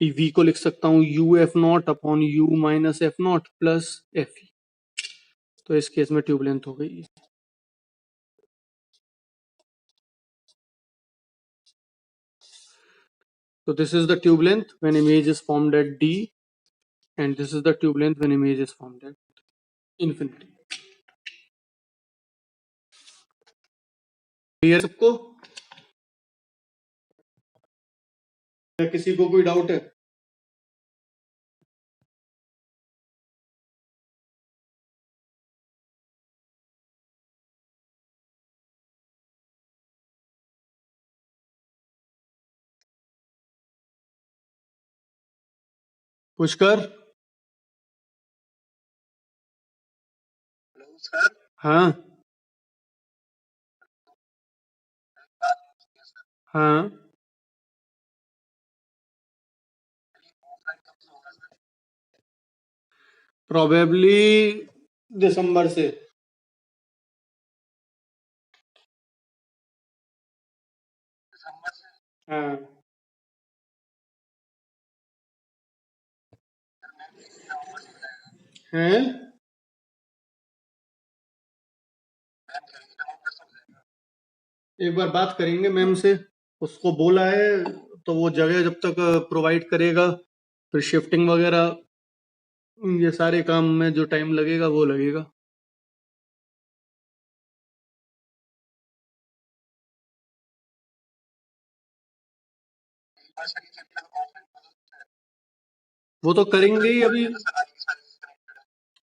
v को लिख सकता हूं u F not upon u minus F not plus fe, तो इस केस में ट्यूब लेंथ हो गई। So this is the tube length when image is formed at D, and this is the tube length when image is formed at infinity. Clear सबको? या किसी को कोई डाउट है? पुष्कर? Hello sir. हाँ हाँ, प्रोबेबली दिसंबर से। हाँ, हैं? एक बार बात करेंगे मैम से, उसको बोला है तो वो जगह जब तक प्रोवाइड करेगा, फिर शिफ्टिंग वगैरह ये सारे काम में जो टाइम लगेगा वो लगेगा। वो तो करेंगे ही अभी,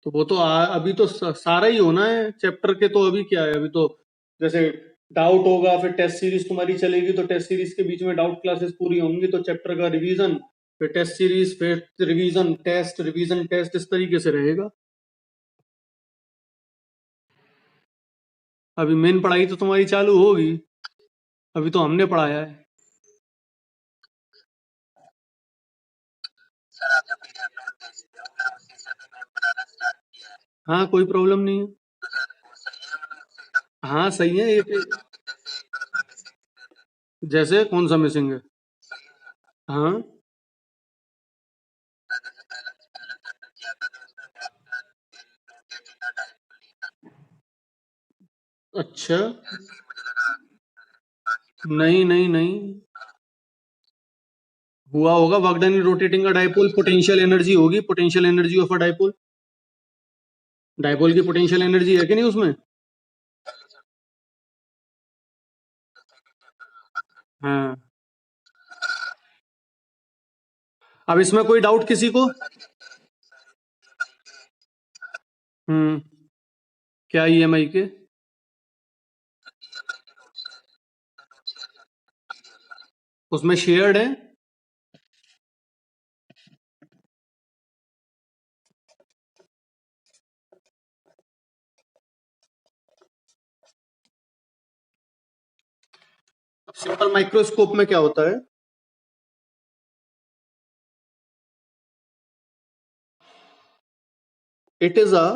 तो वो तो अभी तो सारा ही होना है चैप्टर के, तो अभी क्या है, अभी तो जैसे डाउट होगा, फिर टेस्ट सीरीज तुम्हारी चलेगी, तो टेस्ट सीरीज के बीच में डाउट क्लासेस पूरी होंगी, तो चैप्टर का रिवीजन, फिर टेस्ट सीरीज, फिर रिवीजन टेस्ट, इस तरीके से रहेगा। अभी मेन पढ़ाई तो तुम्हारी चालू होगी, अभी तो हमने पढ़ाया है। हाँ, कोई प्रॉब्लम नहीं है। हाँ सही है। एक जैसे कौन सा मिसिंग है? हाँ अच्छा, नहीं नहीं नहीं, हुआ होगा वर्क डन इन रोटेटिंग का डाइपोल, पोटेंशियल एनर्जी होगी, potential energy of a dipole. Dipole की पोटेंशियल एनर्जी है कि नहीं उसमें? हाँ, अब इसमें कोई डाउट किसी को? क्या ईएमआई के? उसमें शेयर्ड है? सिंपल माइक्रोस्कोप में क्या होता है? It is a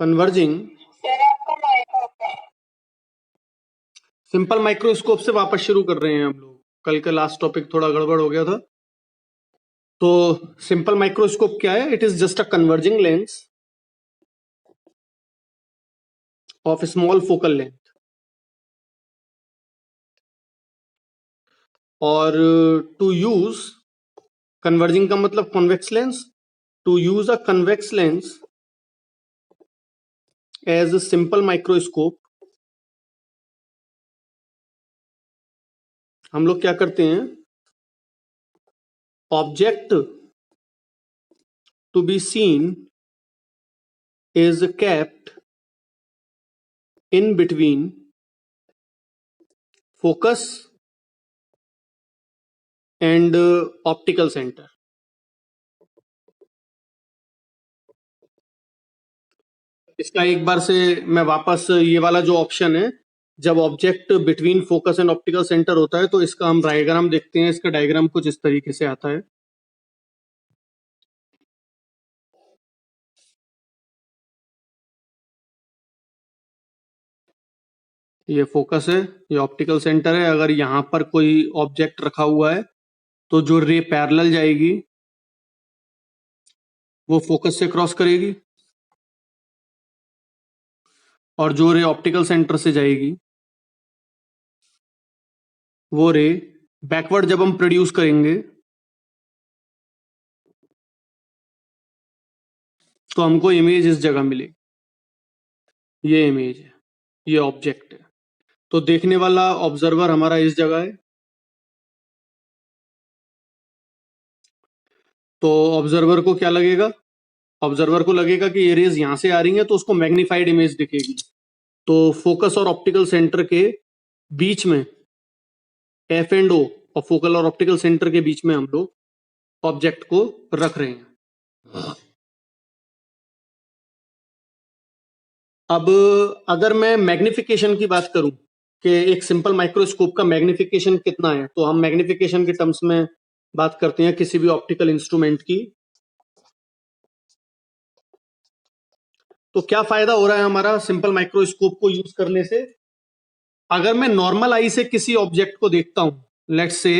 converging, simple microscope से वापस शुरू कर रहे हैं हम लोग, कल का लास्ट टॉपिक थोड़ा गड़बड़ हो गया था। तो सिंपल माइक्रोस्कोप क्या है? It is just a converging lens of small focal length, और टू यूज, कन्वर्जिंग का मतलब convex lens, to use a convex lens as a simple microscope, हम लोग क्या करते हैं, object to be seen is kept in between focus and optical center. इसका एक बार से मैं वापस ये वाला जो ऑप्शन है, जब object between focus and optical centre होता है तो इसका हम डायग्राम देखते हैं। इसका डायग्राम कुछ इस तरीके से आता है। ये फोकस है, ये ऑप्टिकल सेंटर है। अगर यहां पर कोई ऑब्जेक्ट रखा हुआ है तो जो रे पैरेलल जाएगी वो फोकस से क्रॉस करेगी, और जो रे ऑप्टिकल सेंटर से जाएगी वो रे बैकवर्ड जब हम प्रोड्यूस करेंगे तो हमको इमेज इस जगह मिलेगी। ये इमेज है, ये ऑब्जेक्ट है। तो देखने वाला ऑब्जर्वर हमारा इस जगह है। तो ऑब्जर्वर को क्या लगेगा? ऑब्जर्वर को लगेगा कि ये रेज यहां से आ रही है तो उसको मैग्नीफाइड इमेज दिखेगी। तो फोकस और ऑप्टिकल सेंटर के बीच में, एफ एंड ओ और फोकल और ऑप्टिकल सेंटर के बीच में हम लोग ऑब्जेक्ट को रख रहे हैं। अब अगर मैं मैग्निफिकेशन की बात करूं कि एक सिंपल माइक्रोस्कोप का मैग्निफिकेशन कितना है, तो हम मैग्निफिकेशन के टर्म्स में बात करते हैं किसी भी ऑप्टिकल इंस्ट्रूमेंट की। तो क्या फायदा हो रहा है हमारा सिंपल माइक्रोस्कोप को यूज करने से? अगर मैं नॉर्मल आई से किसी ऑब्जेक्ट को देखता हूं, लेट्स से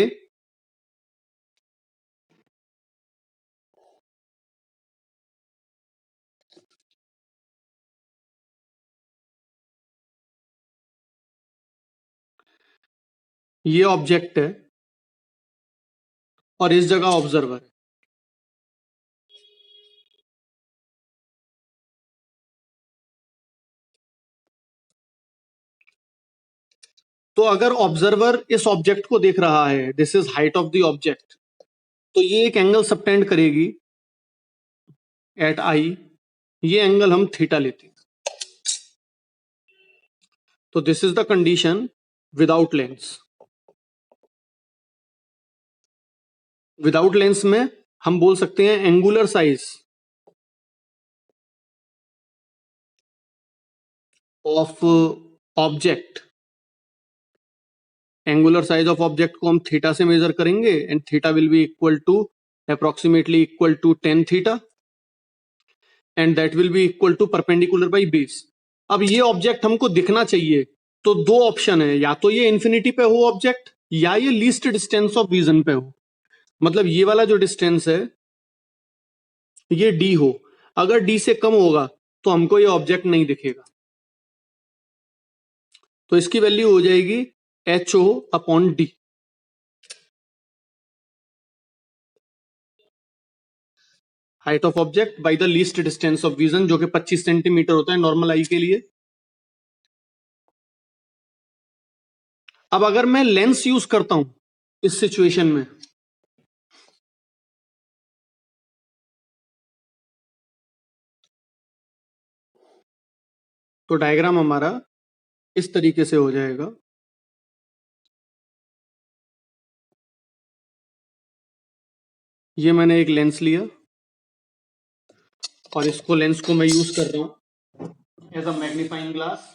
ये ऑब्जेक्ट है और इस जगह ऑब्जर्वर है। तो अगर ऑब्जर्वर इस ऑब्जेक्ट को देख रहा है, this is height of the object, तो ये एक एंगल सबटेंड करेगी एट आई। ये एंगल हम थीटा लेते हैं। तो this is the condition without lens. Without lens में हम बोल सकते हैं angular size of object, angular size of object को हम थीटा से मेजर करेंगे and theta will be equal to approximately equal to 10 theta and that will be equal to perpendicular by base. अब ये ऑब्जेक्ट हमको दिखना चाहिए, तो दो ऑप्शन है, या तो ये इंफिनिटी पे हो ऑब्जेक्ट, या ये लीस्ट डिस्टेंस ऑफ विजन पे हो। मतलब ये वाला जो डिस्टेंस है ये डी हो। अगर डी से कम होगा तो हमको ये ऑब्जेक्ट नहीं दिखेगा। तो इसकी वैल्यू हो जाएगी H O upon D. Height of object by the least distance of vision, जो कि 25 सेंटीमीटर होता है नॉर्मल आई के लिए। अब अगर मैं लेंस यूज करता हूं इस सिचुएशन में, तो डायग्राम हमारा इस तरीके से हो जाएगा। ये मैंने एक लेंस लिया और इसको लेंस को मैं यूज कर रहा हूं एज अ मैग्नीफाइंग ग्लास।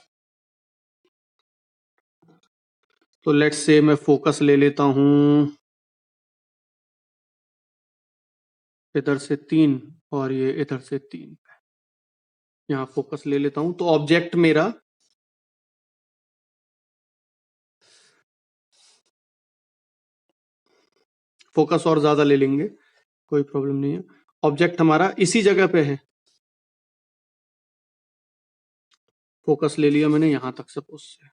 तो लेट्स से मैं फोकस ले लेता हूं इधर से 3 और ये इधर से 3 पे, यहां फोकस ले लेता हूं। तो ऑब्जेक्ट मेरा फोकस और ज्यादा ले लेंगे, कोई प्रॉब्लम नहीं है। ऑब्जेक्ट हमारा इसी जगह पे है, फोकस ले लिया मैंने यहां तक, सपोज से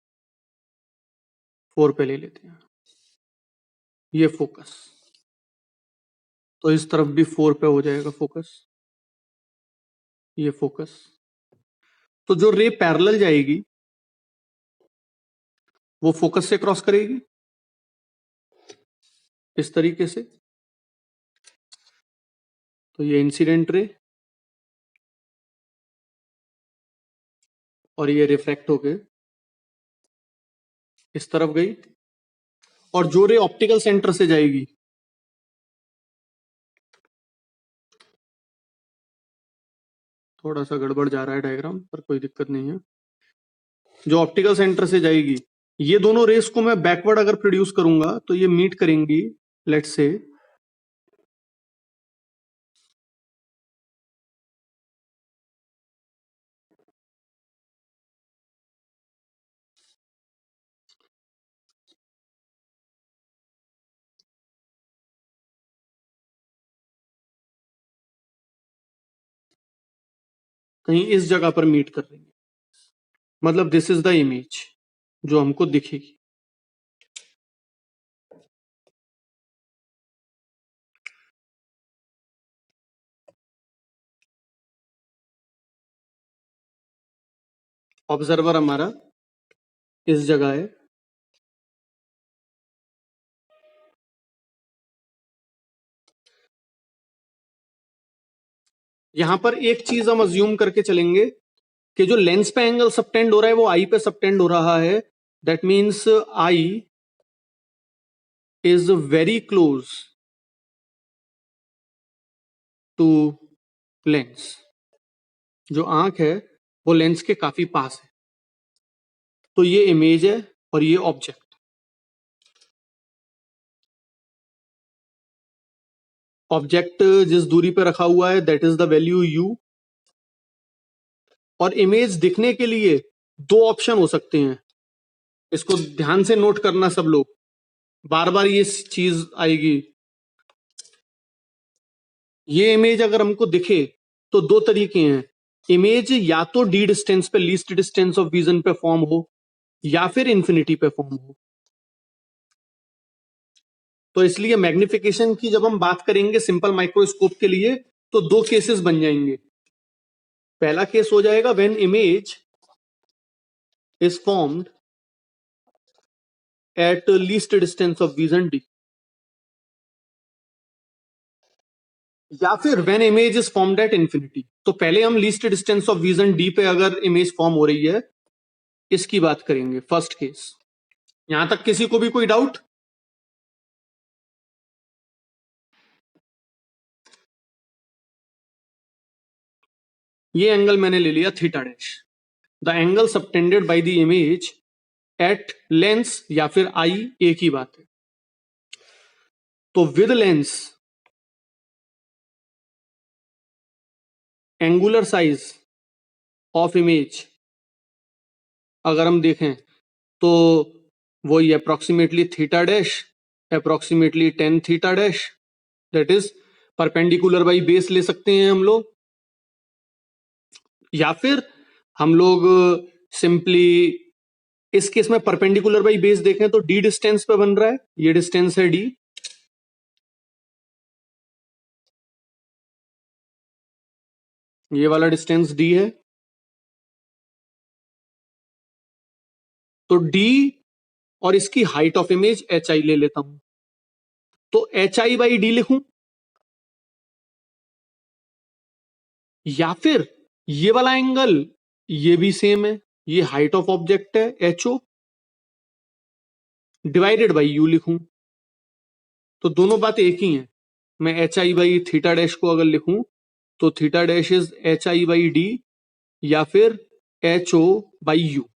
4 पे ले लेते हैं ये फोकस। तो इस तरफ भी 4 पे हो जाएगा फोकस, ये फोकस। तो जो रे पैरेलल जाएगी वो फोकस से क्रॉस करेगी इस तरीके से, तो ये इंसिडेंट रे और ये रिफ्रैक्ट होके इस तरफ गई, और जो रे ऑप्टिकल सेंटर से जाएगी थोड़ा सा गड़बड़ जा रहा है डायग्राम, पर कोई दिक्कत नहीं है। जो ऑप्टिकल सेंटर से जाएगी, ये दोनों रेस को मैं बैकवर्ड अगर प्रोड्यूस करूंगा तो ये मीट करेंगी, लेट्स से कहीं इस जगह पर मीट कर रही है, मतलब दिस इज द इमेज जो हमको दिखेगी। ऑब्जर्वर हमारा इस जगह है, यहां पर एक चीज हम अज्यूम करके चलेंगे कि जो लेंस पे एंगल सबटेंड हो रहा है वो आई पे सबटेंड हो रहा है, that means eye is very close to lens. जो आंख है वो लेंस के काफी पास है, तो ये इमेज है और ये ऑब्जेक्ट। ऑब्जेक्ट जिस दूरी पे रखा हुआ है that is the value u, और इमेज दिखने के लिए दो ऑप्शन हो सकते हैं, इसको ध्यान से नोट करना सब लोग, बार बार ये चीज आएगी। ये इमेज अगर हमको दिखे तो दो तरीके हैं, इमेज या तो डी डिस्टेंस पे, लीस्ट डिस्टेंस ऑफ विजन पे फॉर्म हो, या फिर इंफिनिटी पे फॉर्म हो। तो इसलिए मैग्निफिकेशन की जब हम बात करेंगे सिंपल माइक्रोस्कोप के लिए तो दो केसेस बन जाएंगे। पहला केस हो जाएगा when image is formed at least distance of vision D, या फिर when image is formed at infinity. तो पहले हम least distance of vision D पे अगर इमेज फॉर्म हो रही है इसकी बात करेंगे, फर्स्ट केस। यहां तक किसी को भी कोई डाउट? ये एंगल मैंने ले लिया theta dash, the angle subtended by the image at lens या फिर आई, एक ही बात है। तो with lens angular size of image अगर हम देखें तो वही approximately theta dash, approximately 10 theta dash, that is perpendicular by base ले सकते हैं हम लोग, या फिर हम लोग सिंपली इस केस में परपेंडिकुलर बाई बेस देखें तो डी डिस्टेंस पे बन रहा है, ये डिस्टेंस है डी, ये वाला डिस्टेंस डी है, तो डी और इसकी height of image H I ले लेता हूं, तो एच आई बाई डी लिखूं, या फिर ये वाला एंगल ये भी सेम है, ये हाइट ऑफ ऑब्जेक्ट है H O, divided by U लिखूं, तो दोनों बात एक ही है। मैं H I by theta dash को अगर लिखूं तो theta dash is H I by D या फिर एच ओ बाई यू।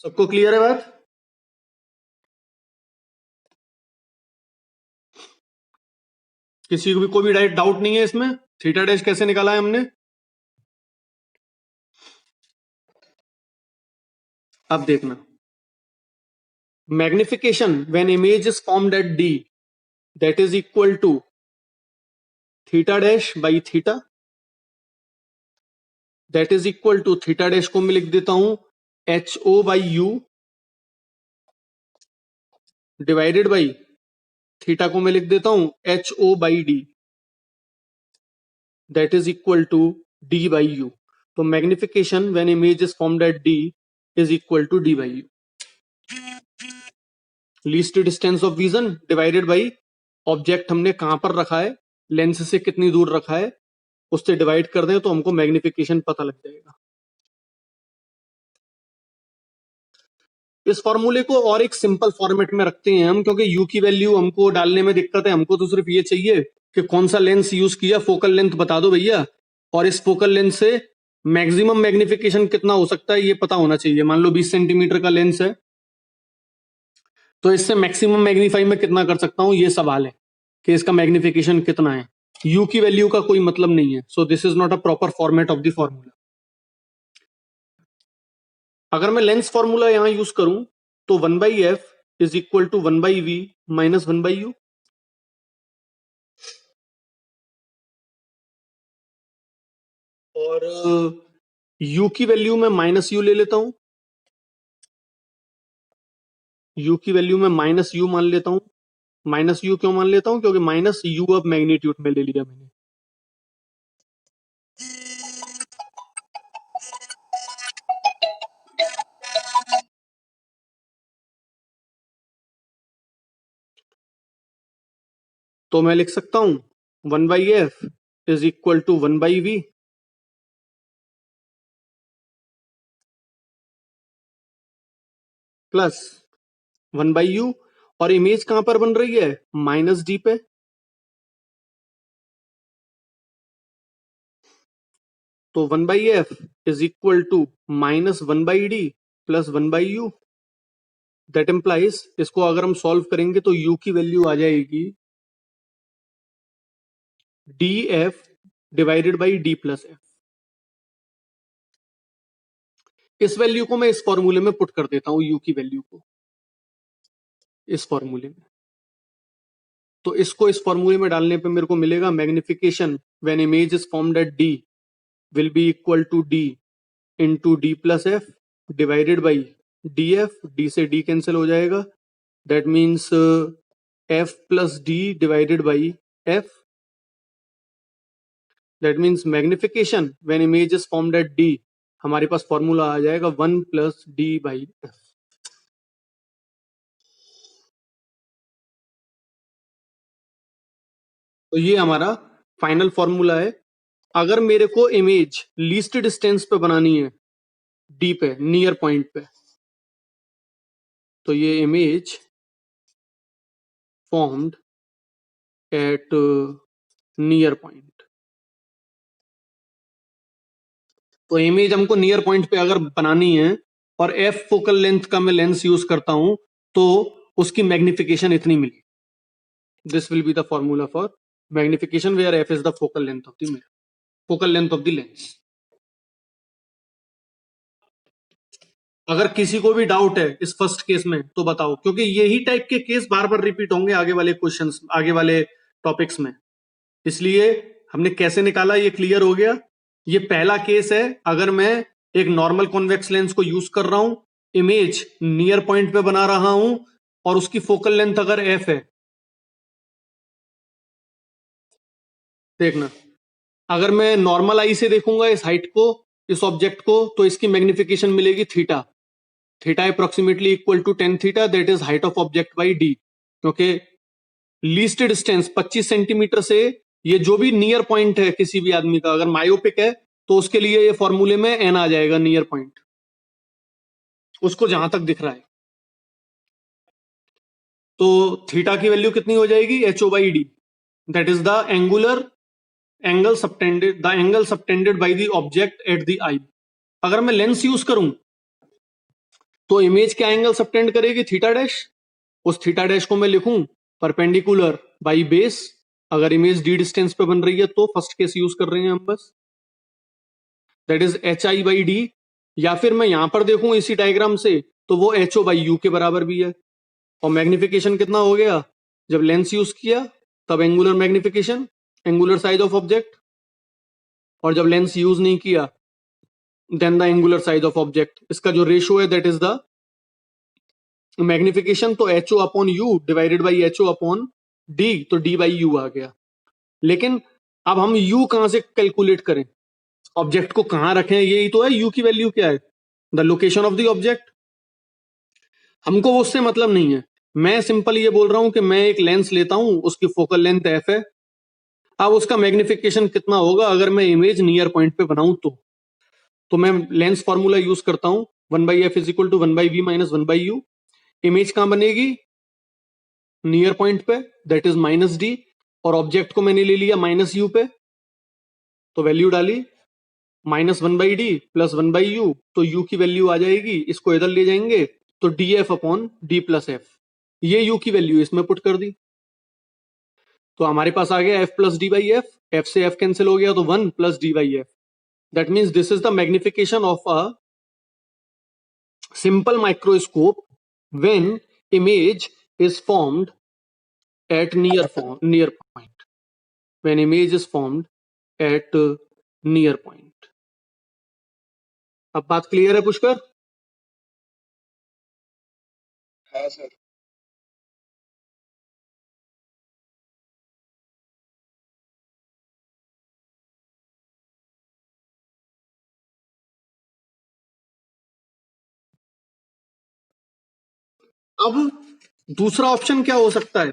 सबको क्लियर है बात? किसी को भी कोई भी डाउट नहीं है इसमें? थीटा डैश कैसे निकाला है हमने? अब देखना, magnification when image is formed at D that is equal to theta dash by theta, that is equal to theta dash को मैं लिख देता हूं H O by U, divided by theta को मैं लिख देता हूं H O by D, that is equal to D by U. तो magnification when image is formed at D is equal to D by U, least distance of vision divided by object हमने कहां पर रखा है, लेंस से कितनी दूर रखा है, उससे डिवाइड कर दें तो हमको मैग्निफिकेशन पता लग जाएगा। इस फॉर्मूले को और एक सिंपल फॉर्मेट में रखते हैं हम, क्योंकि यू की वैल्यू हमको डालने में दिक्कत है। हमको तो सिर्फ ये चाहिए कि कौन सा लेंस यूज किया, फोकल लेंथ बता दो भैया, और इस फोकल लेंथ से मैक्सिमम मैग्निफिकेशन कितना हो सकता है ये पता होना चाहिए। मान लो 20 सेंटीमीटर का लेंस है, तो इससे मैक्सिमम मैग्नीफाई में कितना कर सकता हूं, ये सवाल है कि इसका मैग्निफिकेशन कितना है। यू की वैल्यू का कोई मतलब नहीं है, so this is not a proper format of the formula. अगर मैं लेंस फॉर्मूला यहां यूज करूं तो 1/f is equal to 1/v minus 1/u। और u की वैल्यू में माइनस u ले लेता हूं, u की वैल्यू में माइनस u मान लेता हूं। माइनस u क्यों मान लेता हूं, क्योंकि माइनस u अब मैग्नीट्यूड में ले लिया मैंने। तो मैं लिख सकता हूं 1/f is equal to 1/v plus 1/u। और इमेज कहां पर बन रही है, माइनस d पे। तो 1/f is equal to minus 1/d plus 1/u। That implies, इसको अगर हम सॉल्व करेंगे तो u की वैल्यू आ जाएगी df divided by d plus f। इस वैल्यू को मैं इस फॉर्मूले में पुट कर देता हूं, u की वैल्यू को इस फॉर्मूले में। तो इसको इस फॉर्मूले में डालने पे मेरे को मिलेगा magnification when image is formed at d will be equal to d into d plus f divided by df। d से d कैंसिल हो जाएगा, that means f plus d divided by f। That means magnification when image is formed at d, हमारे पास फॉर्मूला आ जाएगा 1 प्लस d बाई f। तो ये हमारा फाइनल फॉर्मूला है। अगर मेरे को इमेज लीस्ट डिस्टेंस पे बनानी है, डी पे, नियर पॉइंट पे, तो ये image formed at near point. तो इमेज हमको नियर पॉइंट पे अगर बनानी है और एफ फोकल लेंथ का मैं लेंस यूज करता हूं तो उसकी मैग्निफिकेशन इतनी मिली। This will be the formula for magnification where F is the focal length of the mirror, focal length of the lens. अगर किसी को भी डाउट है इस फर्स्ट केस में तो बताओ, क्योंकि यही टाइप के केस बार बार रिपीट होंगे आगे वाले क्वेश्चंस, आगे वाले टॉपिक्स में, इसलिए हमने कैसे निकाला ये क्लियर हो गया। ये पहला केस है, अगर मैं एक नॉर्मल कॉन्वेक्स लेंस को यूज कर रहा हूं, इमेज नियर पॉइंट पे बना रहा हूं और उसकी फोकल लेंथ अगर एफ है। देखना, अगर मैं नॉर्मल आई से देखूंगा इस हाइट को, इस ऑब्जेक्ट को, तो इसकी मैग्निफिकेशन मिलेगी theta. Theta approximately equal to 10 theta, that is height of object by D. क्योंकि लीस्ट डिस्टेंस 25 सेंटीमीटर से, ये जो भी नियर पॉइंट है किसी भी आदमी का, अगर मायोपिक है तो उसके लिए ये फॉर्मूले में एन आ जाएगा, नियर पॉइंट, उसको जहां तक दिख रहा है। तो थीटा की वैल्यू कितनी हो जाएगी, H O by D, that is the angle subtended by the object at the eye. अगर मैं लेंस यूज करूं तो इमेज क्या एंगल सबटेंड करेगी, थीटा डैश। उस थीटा डैश को मैं लिखूं परपेंडिकुलर बाई बेस। अगर इमेज डी डिस्टेंस पे बन रही है तो फर्स्ट केस यूज कर रहे हैं हम बस, that is H I by D. या फिर मैं यहां पर देखूं इसी डायग्राम से तो वो एच ओ बाई यू के बराबर भी है। और मैग्निफिकेशन कितना हो गया, जब लेंस यूज किया तब angular magnification, angular size of object, और जब लेंस यूज नहीं किया then the angular size of object. इसका जो रेशियो है दैट इज द मैग्निफिकेशन। तो H O upon U divided by H O upon D, तो डी बाई यू आ गया। लेकिन अब हम यू कहां से कैलकुलेट करें, ऑब्जेक्ट को कहां रखें, यही तो है, यू की वैल्यू क्या है, the location of the object. हमको वो उससे मतलब नहीं है, मैं सिंपल ये बोल रहा हूं कि मैं एक लेंस लेता हूं, उसकी फोकल लेंथ एफ है। अब उसका मैग्निफिकेशन कितना होगा अगर मैं इमेज नियर पॉइंट पे बनाऊं तो मैं लेंस फॉर्मूला यूज करता हूं, 1/f is equal to 1/v minus 1/u। Image कहां बनेगी? नियर पॉइंट पे, दैट इज -d, और ऑब्जेक्ट को मैंने ले लिया -u पे, तो वैल्यू डाली -1/d प्लस 1/u, तो u की वैल्यू आ जाएगी, इसको इधर ले जाएंगे तो df upon d plus f, ये u की वैल्यू इसमें पुट कर दी, तो हमारे पास आ गया f plus D by F, F से f कैंसिल हो गया तो 1 plus D by F. That means this is the magnification of a simple microscope when image is formed at near point, when image is formed at near point। अब बात क्लियर है पुष्कर? हाँ सर। अब दूसरा ऑप्शन क्या हो सकता है?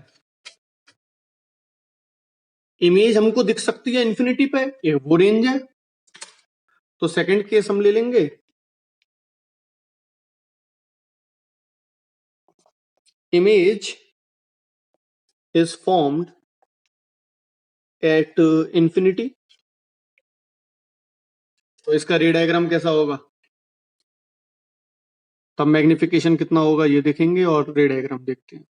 इमेज हमको दिख सकती है इंफिनिटी पे, एक वो रेंज है, तो सेकंड केस हम ले लेंगे, image is formed at infinity, तो इसका रे डायग्राम कैसा होगा, तब मैग्निफिकेशन कितना होगा ये देखेंगे और रे डायग्राम देखते हैं।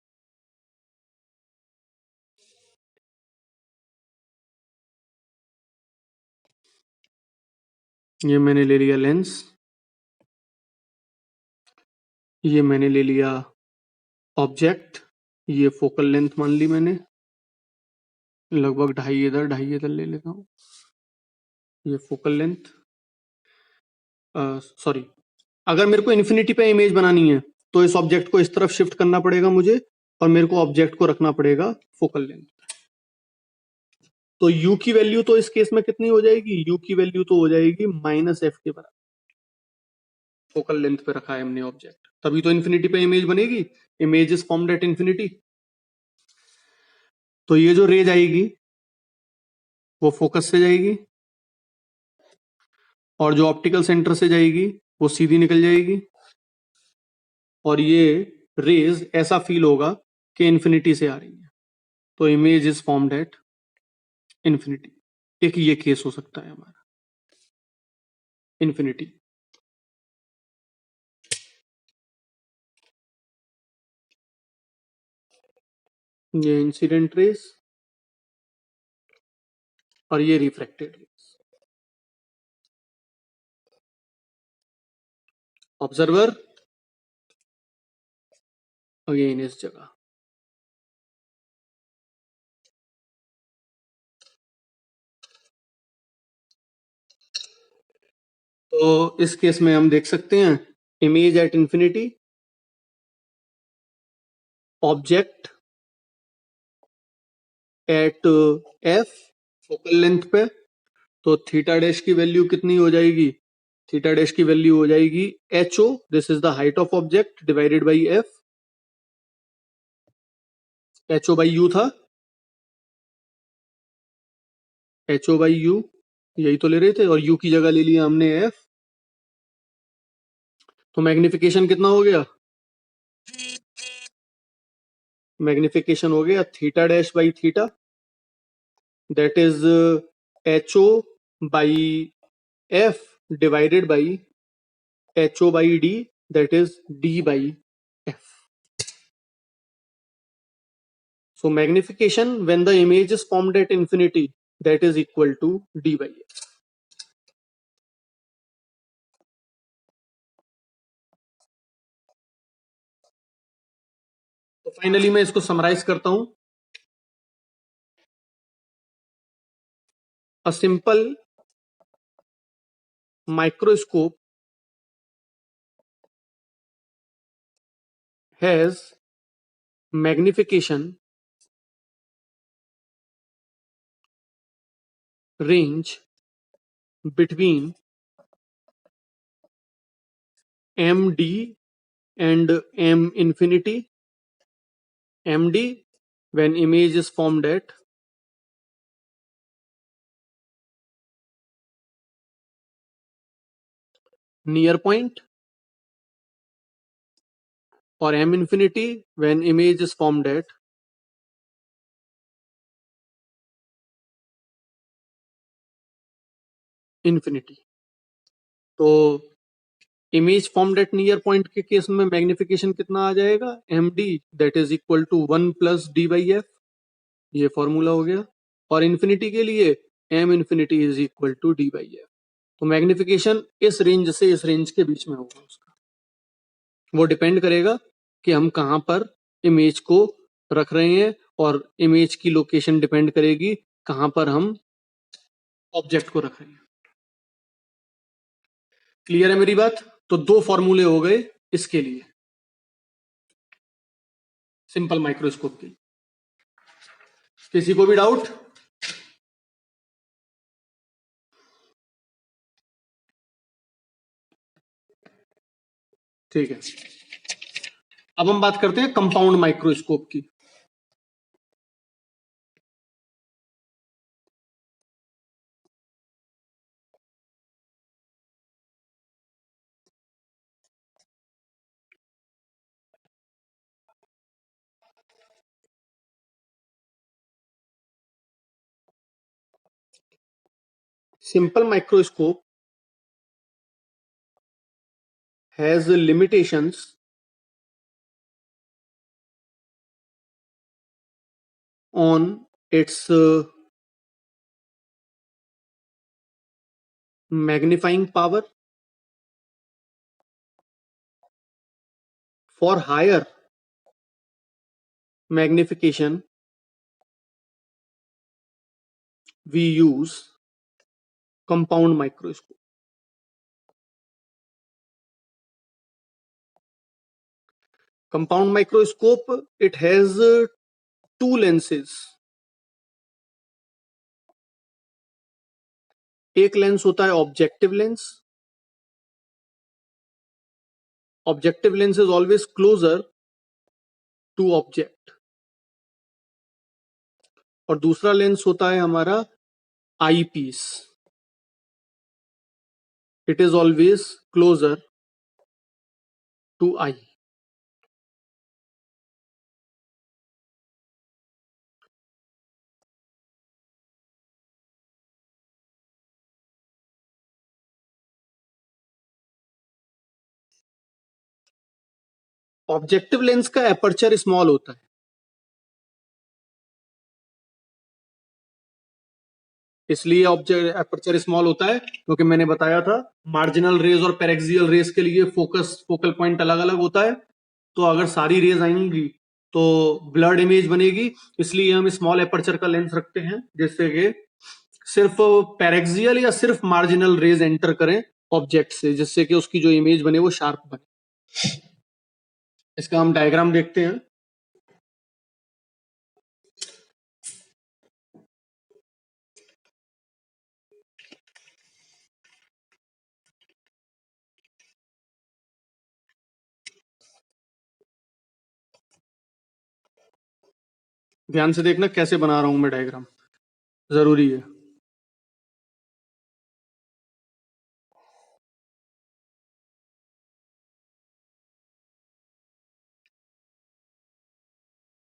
ये मैंने ले लिया लेंस, ये मैंने ले लिया ऑब्जेक्ट, ये फोकल लेंथ मान ली मैंने, लगभग 2.5 इधर ले लेता हूँ, ये फोकल लेंथ, सॉरी, अगर मेरे को इन्फिनिटी पे इमेज बनानी है तो इस ऑब्जेक्ट को इस तरफ शिफ्ट करना पड़ेगा मुझे, और मेरे को ऑब्जेक्ट को रखना पड़ेगा फोकल लेंथ। तो u की वैल्यू तो इस केस में कितनी हो जाएगी? u की वैल्यू तो हो जाएगी -f के बराबर, फोकल लेंथ पे रखा है हमने ऑब्जेक्ट, तभी तो इन्फिनिटी पे इमेज बनेगी, image is formed at infinity. तो ये जो रेज आएगी वो फोकस से जाएगी, और जो ऑप्टिकल सेंटर से जाएगी वो सीधी निकल जाएगी, और ये रेज ऐसा फील होगा कि इन्फिनिटी से आ रही है, तो image is formed at infinity. एक ये केस हो सकता है हमारा, इन्फिनिटी। ये इंसिडेंट रेज और ये रिफ्रैक्टेड रेज, ऑब्जर्वर अगेन इस जगह, तो इस केस में हम देख सकते हैं image at infinity, object at F focal length पे, तो थीटा डैश की वैल्यू कितनी हो जाएगी? थीटा डैश की वैल्यू हो जाएगी H O, this is the height of object, divided by F, H O by U था, एच ओ बाई यू यही तो ले रहे थे, और यू की जगह ले लिया हमने एफ, तो मैग्निफिकेशन कितना हो गया? मैग्निफिकेशन हो गया theta dash by theta, that is H O by F divided by H O by D, that is D by F. So magnification when the image is formed at infinity, that is equal to d by f। तो फाइनली मैं इसको समराइज करता हूं, a simple microscope has magnification range between md and m infinity MD when image is formed at near point, or M infinity when image is formed at infinity. तो image formed at near point के केस में मैग्निफिकेशन कितना आ जाएगा, MD that is equal to 1 plus D/F, ये फॉर्मूला हो गया। और इन्फिनिटी के लिए M infinity is equal to D/F। तो मैग्निफिकेशन इस रेंज से इस रेंज के बीच में होगा उसका। वो डिपेंड करेगा कि हम कहां पर इमेज को रख रहे हैं, और इमेज की लोकेशन डिपेंड करेगी कहां पर हम ऑब्जेक्ट को रख रहे हैं। क्लियर है मेरी बात? तो दो फॉर्मूले हो गए इसके लिए, सिंपल माइक्रोस्कोप के लिए। किसी को भी डाउट? ठीक है, अब हम बात करते हैं कंपाउंड माइक्रोस्कोप की। Simple microscope has limitations on its magnifying power. For higher magnification, we use compound microscope. Compound microscope, it has two lenses. एक लेंस होता है objective lens. Objective lens is always closer to object. और दूसरा लेंस होता है हमारा eye piece, it is always closer to eye. Objective lens का एपर्चर स्मॉल होता है, इसलिए ऑब्जेक्ट एपर्चर स्मॉल होता है, क्योंकि मैंने बताया था मार्जिनल रेज और पेरेक्सियल रेज के लिए फोकल पॉइंट अलग अलग होता है। तो अगर सारी रेज आएंगी तो ब्लर्ड इमेज बनेगी, इसलिए हम स्मॉल एपर्चर का लेंस रखते हैं, जिससे कि सिर्फ पेरेक्सियल या सिर्फ मार्जिनल रेज एंटर करें ऑब्जेक्ट से, जिससे कि उसकी जो इमेज बने वो शार्प बने। इसका हम डायग्राम देखते हैं। ध्यान से देखना कैसे बना रहा हूं मैं डायग्राम, जरूरी है।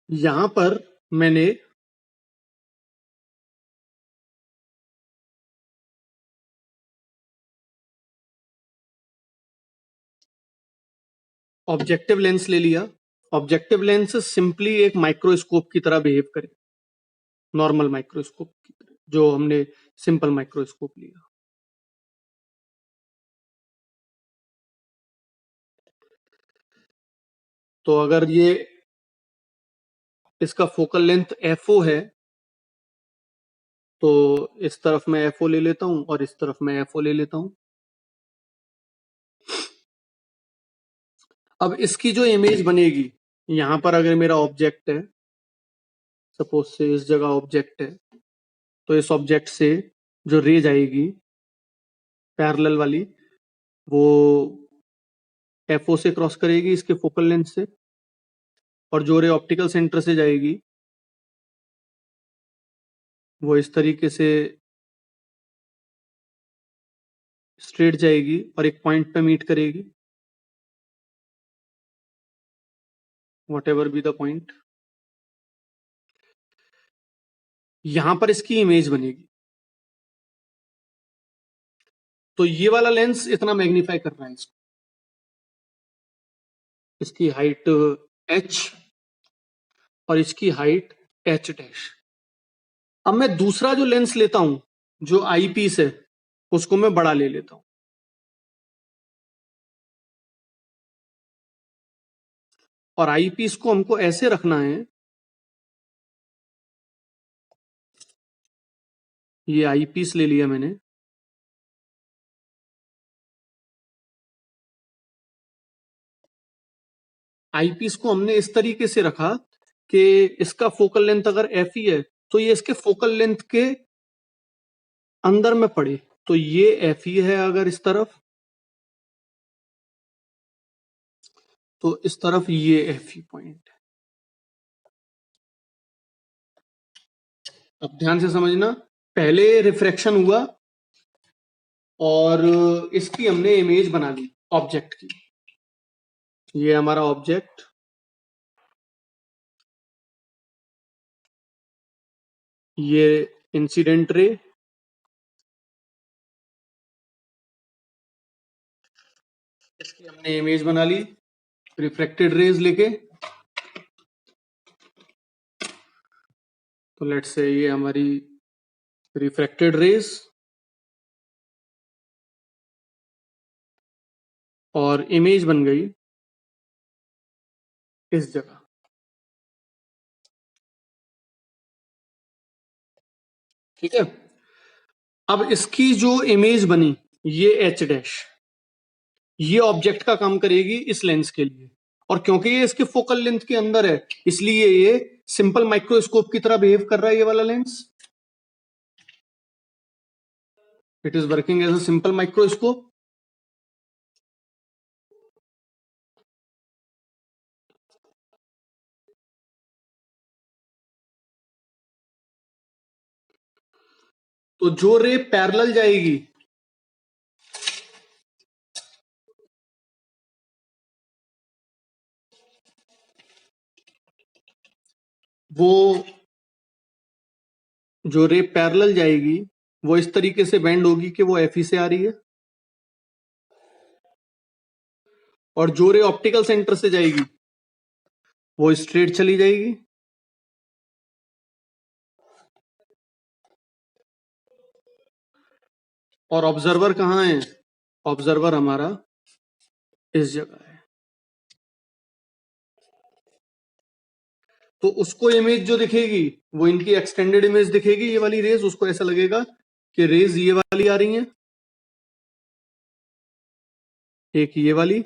यहां पर मैंने ऑब्जेक्टिव लेंस ले लिया। ऑब्जेक्टिव लेंस सिंपली एक माइक्रोस्कोप की तरह बिहेव करे, नॉर्मल माइक्रोस्कोप की तरह, जो हमने सिंपल माइक्रोस्कोप लिया। तो अगर ये इसका फोकल लेंथ FO है, तो इस तरफ मैं FO ले लेता हूं और इस तरफ मैं FO ले लेता हूं। अब इसकी जो इमेज बनेगी, यहां पर अगर मेरा ऑब्जेक्ट है, सपोज से इस जगह ऑब्जेक्ट है, तो इस ऑब्जेक्ट से जो रेज आएगी पैरेलल वाली, वो FO से क्रॉस करेगी इसके फोकल लेंथ से, और जो रे ऑप्टिकल सेंटर से जाएगी वो इस तरीके से स्ट्रेट जाएगी और एक पॉइंट पे मीट करेगी, whatever be the point। यहां पर इसकी इमेज बनेगी। तो ये वाला लेंस इतना मैग्नीफाई कर रहा है इसको, इसकी हाइट h और इसकी हाइट h डैश। अब मैं दूसरा जो लेंस लेता हूं जो आई पीस है उसको मैं बड़ा ले लेता हूं, और आई पीस को हमको ऐसे रखना है, ये आई पीस ले लिया मैंने, आई पीस को हमने इस तरीके से रखा कि इसका फोकल लेंथ अगर एफ ही है तो ये इसके फोकल लेंथ के अंदर में पड़े। तो ये एफ ही है अगर इस तरफ, तो इस तरफ ये एफ ही पॉइंट है। अब ध्यान से समझना, पहले रिफ्रैक्शन हुआ और इसकी हमने इमेज बना ली ऑब्जेक्ट की। ये हमारा ऑब्जेक्ट, ये इंसिडेंट रे, इसकी हमने इमेज बना ली रिफ्लेक्टेड रेज लेके। तो लेट्स से ये हमारी रिफ्रैक्टेड रेज और इमेज बन गई इस जगह। ठीक है, अब इसकी जो इमेज बनी ये एच डैश, ये ऑब्जेक्ट का काम करेगी इस लेंस के लिए, और क्योंकि ये इसके फोकल लेंथ के अंदर है इसलिए ये सिंपल माइक्रोस्कोप की तरह बिहेव कर रहा है। ये वाला lens it is working as a simple microscope. तो जो रे पैरेलल जाएगी वो, जो रे पैरेलल जाएगी वो इस तरीके से बेंड होगी कि वो एफ से आ रही है, और जो रे ऑप्टिकल सेंटर से जाएगी वो स्ट्रेट चली जाएगी। और ऑब्जर्वर कहां है? ऑब्जर्वर हमारा इस जगह है। तो उसको इमेज जो दिखेगी वो इनकी एक्सटेंडेड इमेज दिखेगी, ये वाली रेज। उसको ऐसा लगेगा कि रेज ये वाली आ रही है, एक ये वाली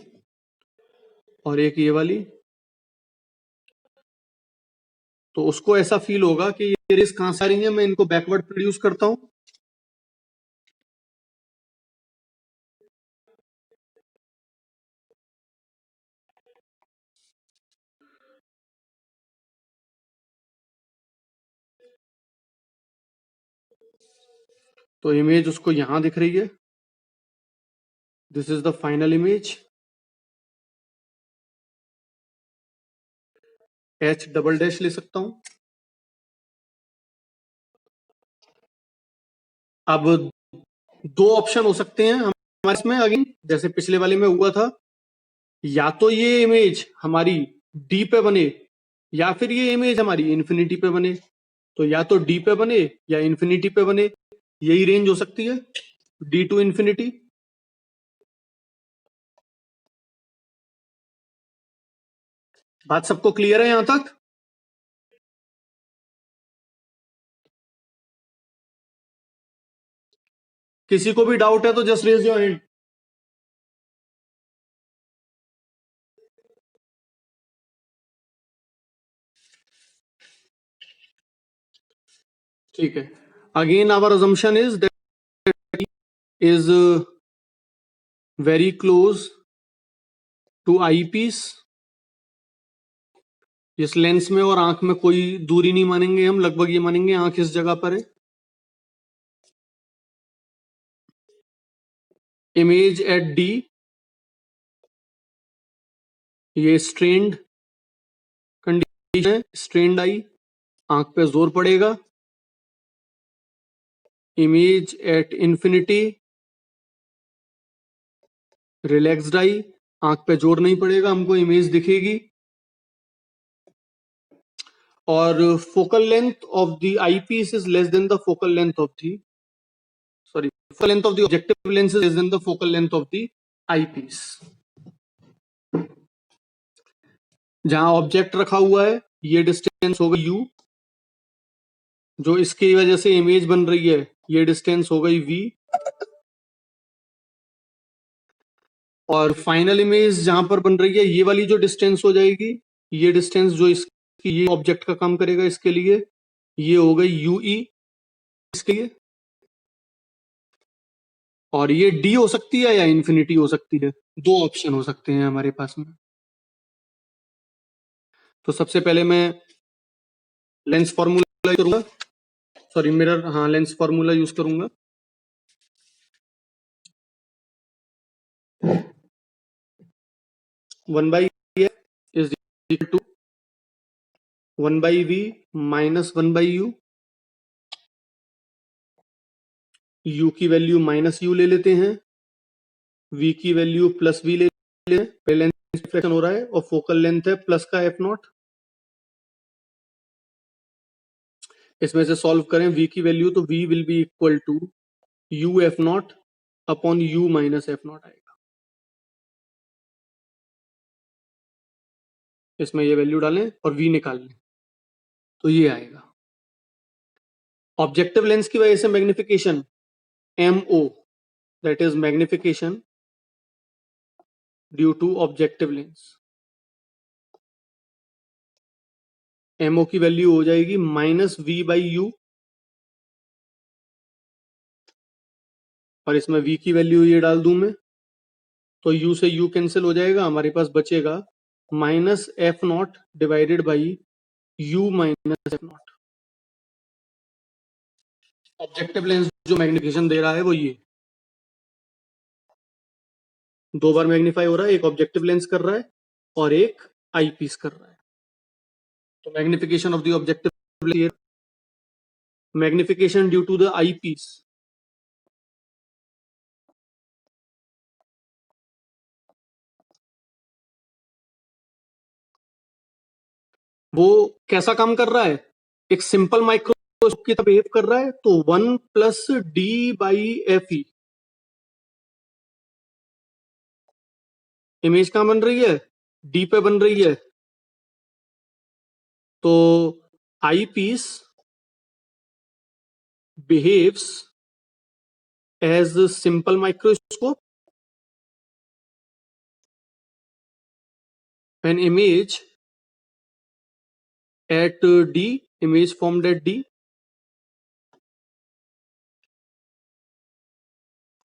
और एक ये वाली। तो उसको ऐसा फील होगा कि ये रेज कहां से आ रही है, मैं इनको बैकवर्ड प्रोड्यूस करता हूं। तो इमेज उसको यहां दिख रही है, this is the final image. H double dash ले सकता हूं। अब दो ऑप्शन हो सकते हैं हमारे इसमें, अगेन जैसे पिछले वाले में हुआ था, या तो ये इमेज हमारी डी पे बने या फिर ये इमेज हमारी इन्फिनिटी पे बने। तो या तो डी पे बने या इन्फिनिटी पे बने, यही रेंज हो सकती है, डी टू इन्फिनिटी। बात सबको क्लियर है यहां तक? किसी को भी डाउट है तो जस्ट रेज योर हैंड। ठीक है, again our assumption is that is very close to eyepiece इस लेंस में और आंख में कोई दूरी नहीं मानेंगे हम, लगभग ये मानेंगे आंख इस जगह पर है। इमेज एट डी, ये स्ट्रेन्ड कंडीशन है, स्ट्रेन्ड आई, आंख पे जोर पड़ेगा। Image at infinity, relaxed eye, आंख पे जोर नहीं पड़ेगा, हमको इमेज दिखेगी। और focal length of the eyepiece is less than the focal length of the focal length of the objective lens is less than the focal length of the eyepiece। जहां ऑब्जेक्ट रखा हुआ है ये डिस्टेंस होगा u, जो इसकी वजह से इमेज बन रही है ये डिस्टेंस हो गई v, और फाइनल इमेज जहां पर बन रही है ये वाली जो डिस्टेंस हो जाएगी, ये डिस्टेंस जो इसकी ये ऑब्जेक्ट का काम करेगा इसके लिए, ये हो गई ue इसके लिए। और ये d हो सकती है या इंफिनिटी हो सकती है, दो ऑप्शन हो सकते हैं हमारे पास में। तो सबसे पहले मैं लेंस फॉर्मूला करूंगा, सॉरी मिरर, हाँ लेंस फॉर्मूला यूज करूंगा। One by is equal to 1/v minus 1/u, u की वैल्यू माइनस u ले लेते हैं, v की वैल्यू प्लस v ले लेते हैं, पहले लेंथ डिफ्रेक्शन हो रहा है और फोकल लेंथ है प्लस का f0। इसमें से सॉल्व करें v की वैल्यू तो v will be equal to u f0 upon u minus f0 आएगा। इसमें ये वैल्यू डालें और v निकाल लें तो ये आएगा। ऑब्जेक्टिव लेंस की वजह से magnification MO, that is magnification due to objective lens, MO की वैल्यू हो जाएगी माइनस v/u, और इसमें v की वैल्यू ये डाल दूं मैं तो u से u कैंसिल हो जाएगा, हमारे पास बचेगा minus f0 divided by u minus f0। Objective lens जो मैग्निफिकेशन दे रहा है वो ये दो बार मैग्नीफाई हो रहा है, एक ऑब्जेक्टिव लेंस कर रहा है और एक आई पीस कर रहा है। तो magnification of the objective, magnification due to the eyepiece, वो कैसा काम कर रहा है, एक सिंपल माइक्रोस्कोप की तरह बिहेव कर रहा है। तो 1 plus D by F E, image कहां बन रही है, डी पे बन रही है। तो eye piece behaves as simple microscope, an image at D, image formed at D।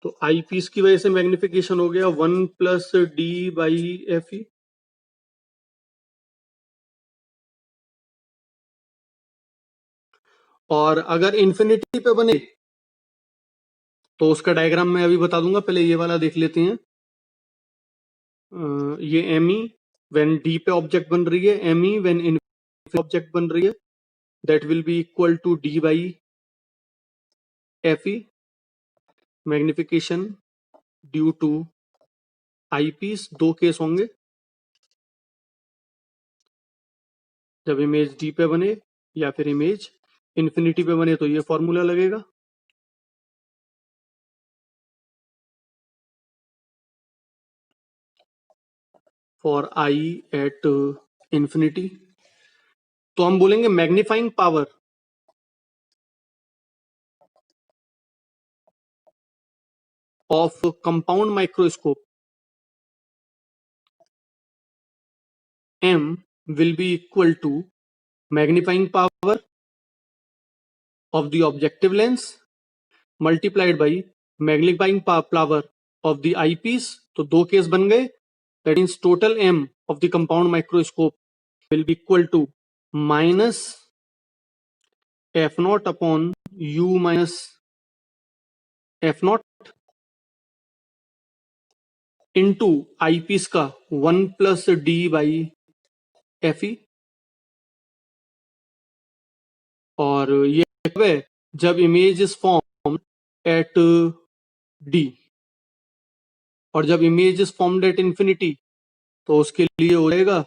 तो आई पीस की वजह से मैग्निफिकेशन हो गया 1 प्लस डी बाई एफ ई। और अगर इंफिनिटी पे बने तो उसका डायग्राम मैं अभी बता दूंगा, पहले ये वाला देख लेते हैं। ये एम ई व्हेन डी पे ऑब्जेक्ट बन रही है, M E when infinity object बन रही है, that will be equal to D by F E. Magnification due to eyepiece, दो केस होंगे, जब इमेज डी पे बने या फिर इमेज इन्फिनिटी पे बने तो ये फॉर्मूला लगेगा। फॉर आई एट इंफिनिटी तो हम बोलेंगे magnifying power of compound microscope M will be equal to magnifying power of the objective lens multiplied by magnifying power of the eyepiece। तो दो केस बन गए, that means total M of the compound microscope will be equal to minus f naught upon u minus f naught into eyepiece का 1 plus d by fe, और ये कब है? जब image is form at d, और जब image is formed at infinity तो उसके लिए हो जाएगा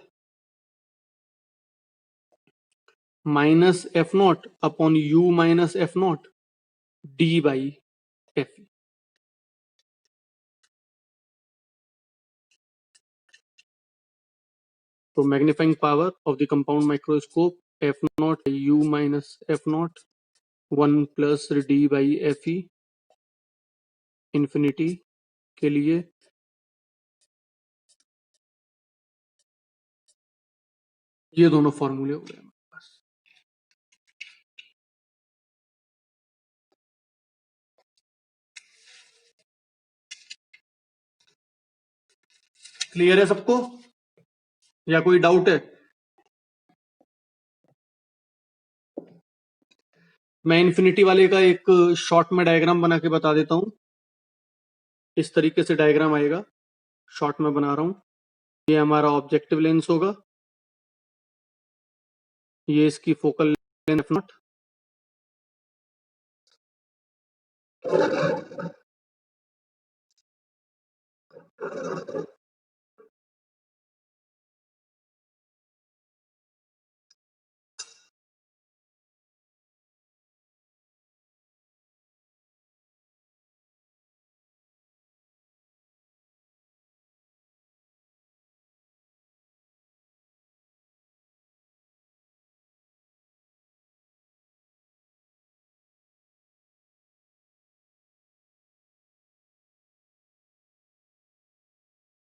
minus F not upon U minus F not D by F. तो magnifying power of the compound microscope F not U minus F not 1 plus D by F E infinity के लिए ये दोनों फॉर्मूले हो गए। क्लियर है सबको या कोई डाउट है? मैं इन्फिनिटी वाले का एक शॉर्ट में डायग्राम बना के बता देता हूं। इस तरीके से डायग्राम आएगा, शॉर्ट में बना रहा हूं। ये हमारा ऑब्जेक्टिव लेंस होगा, ये इसकी फोकल लेंथ एफ नॉट,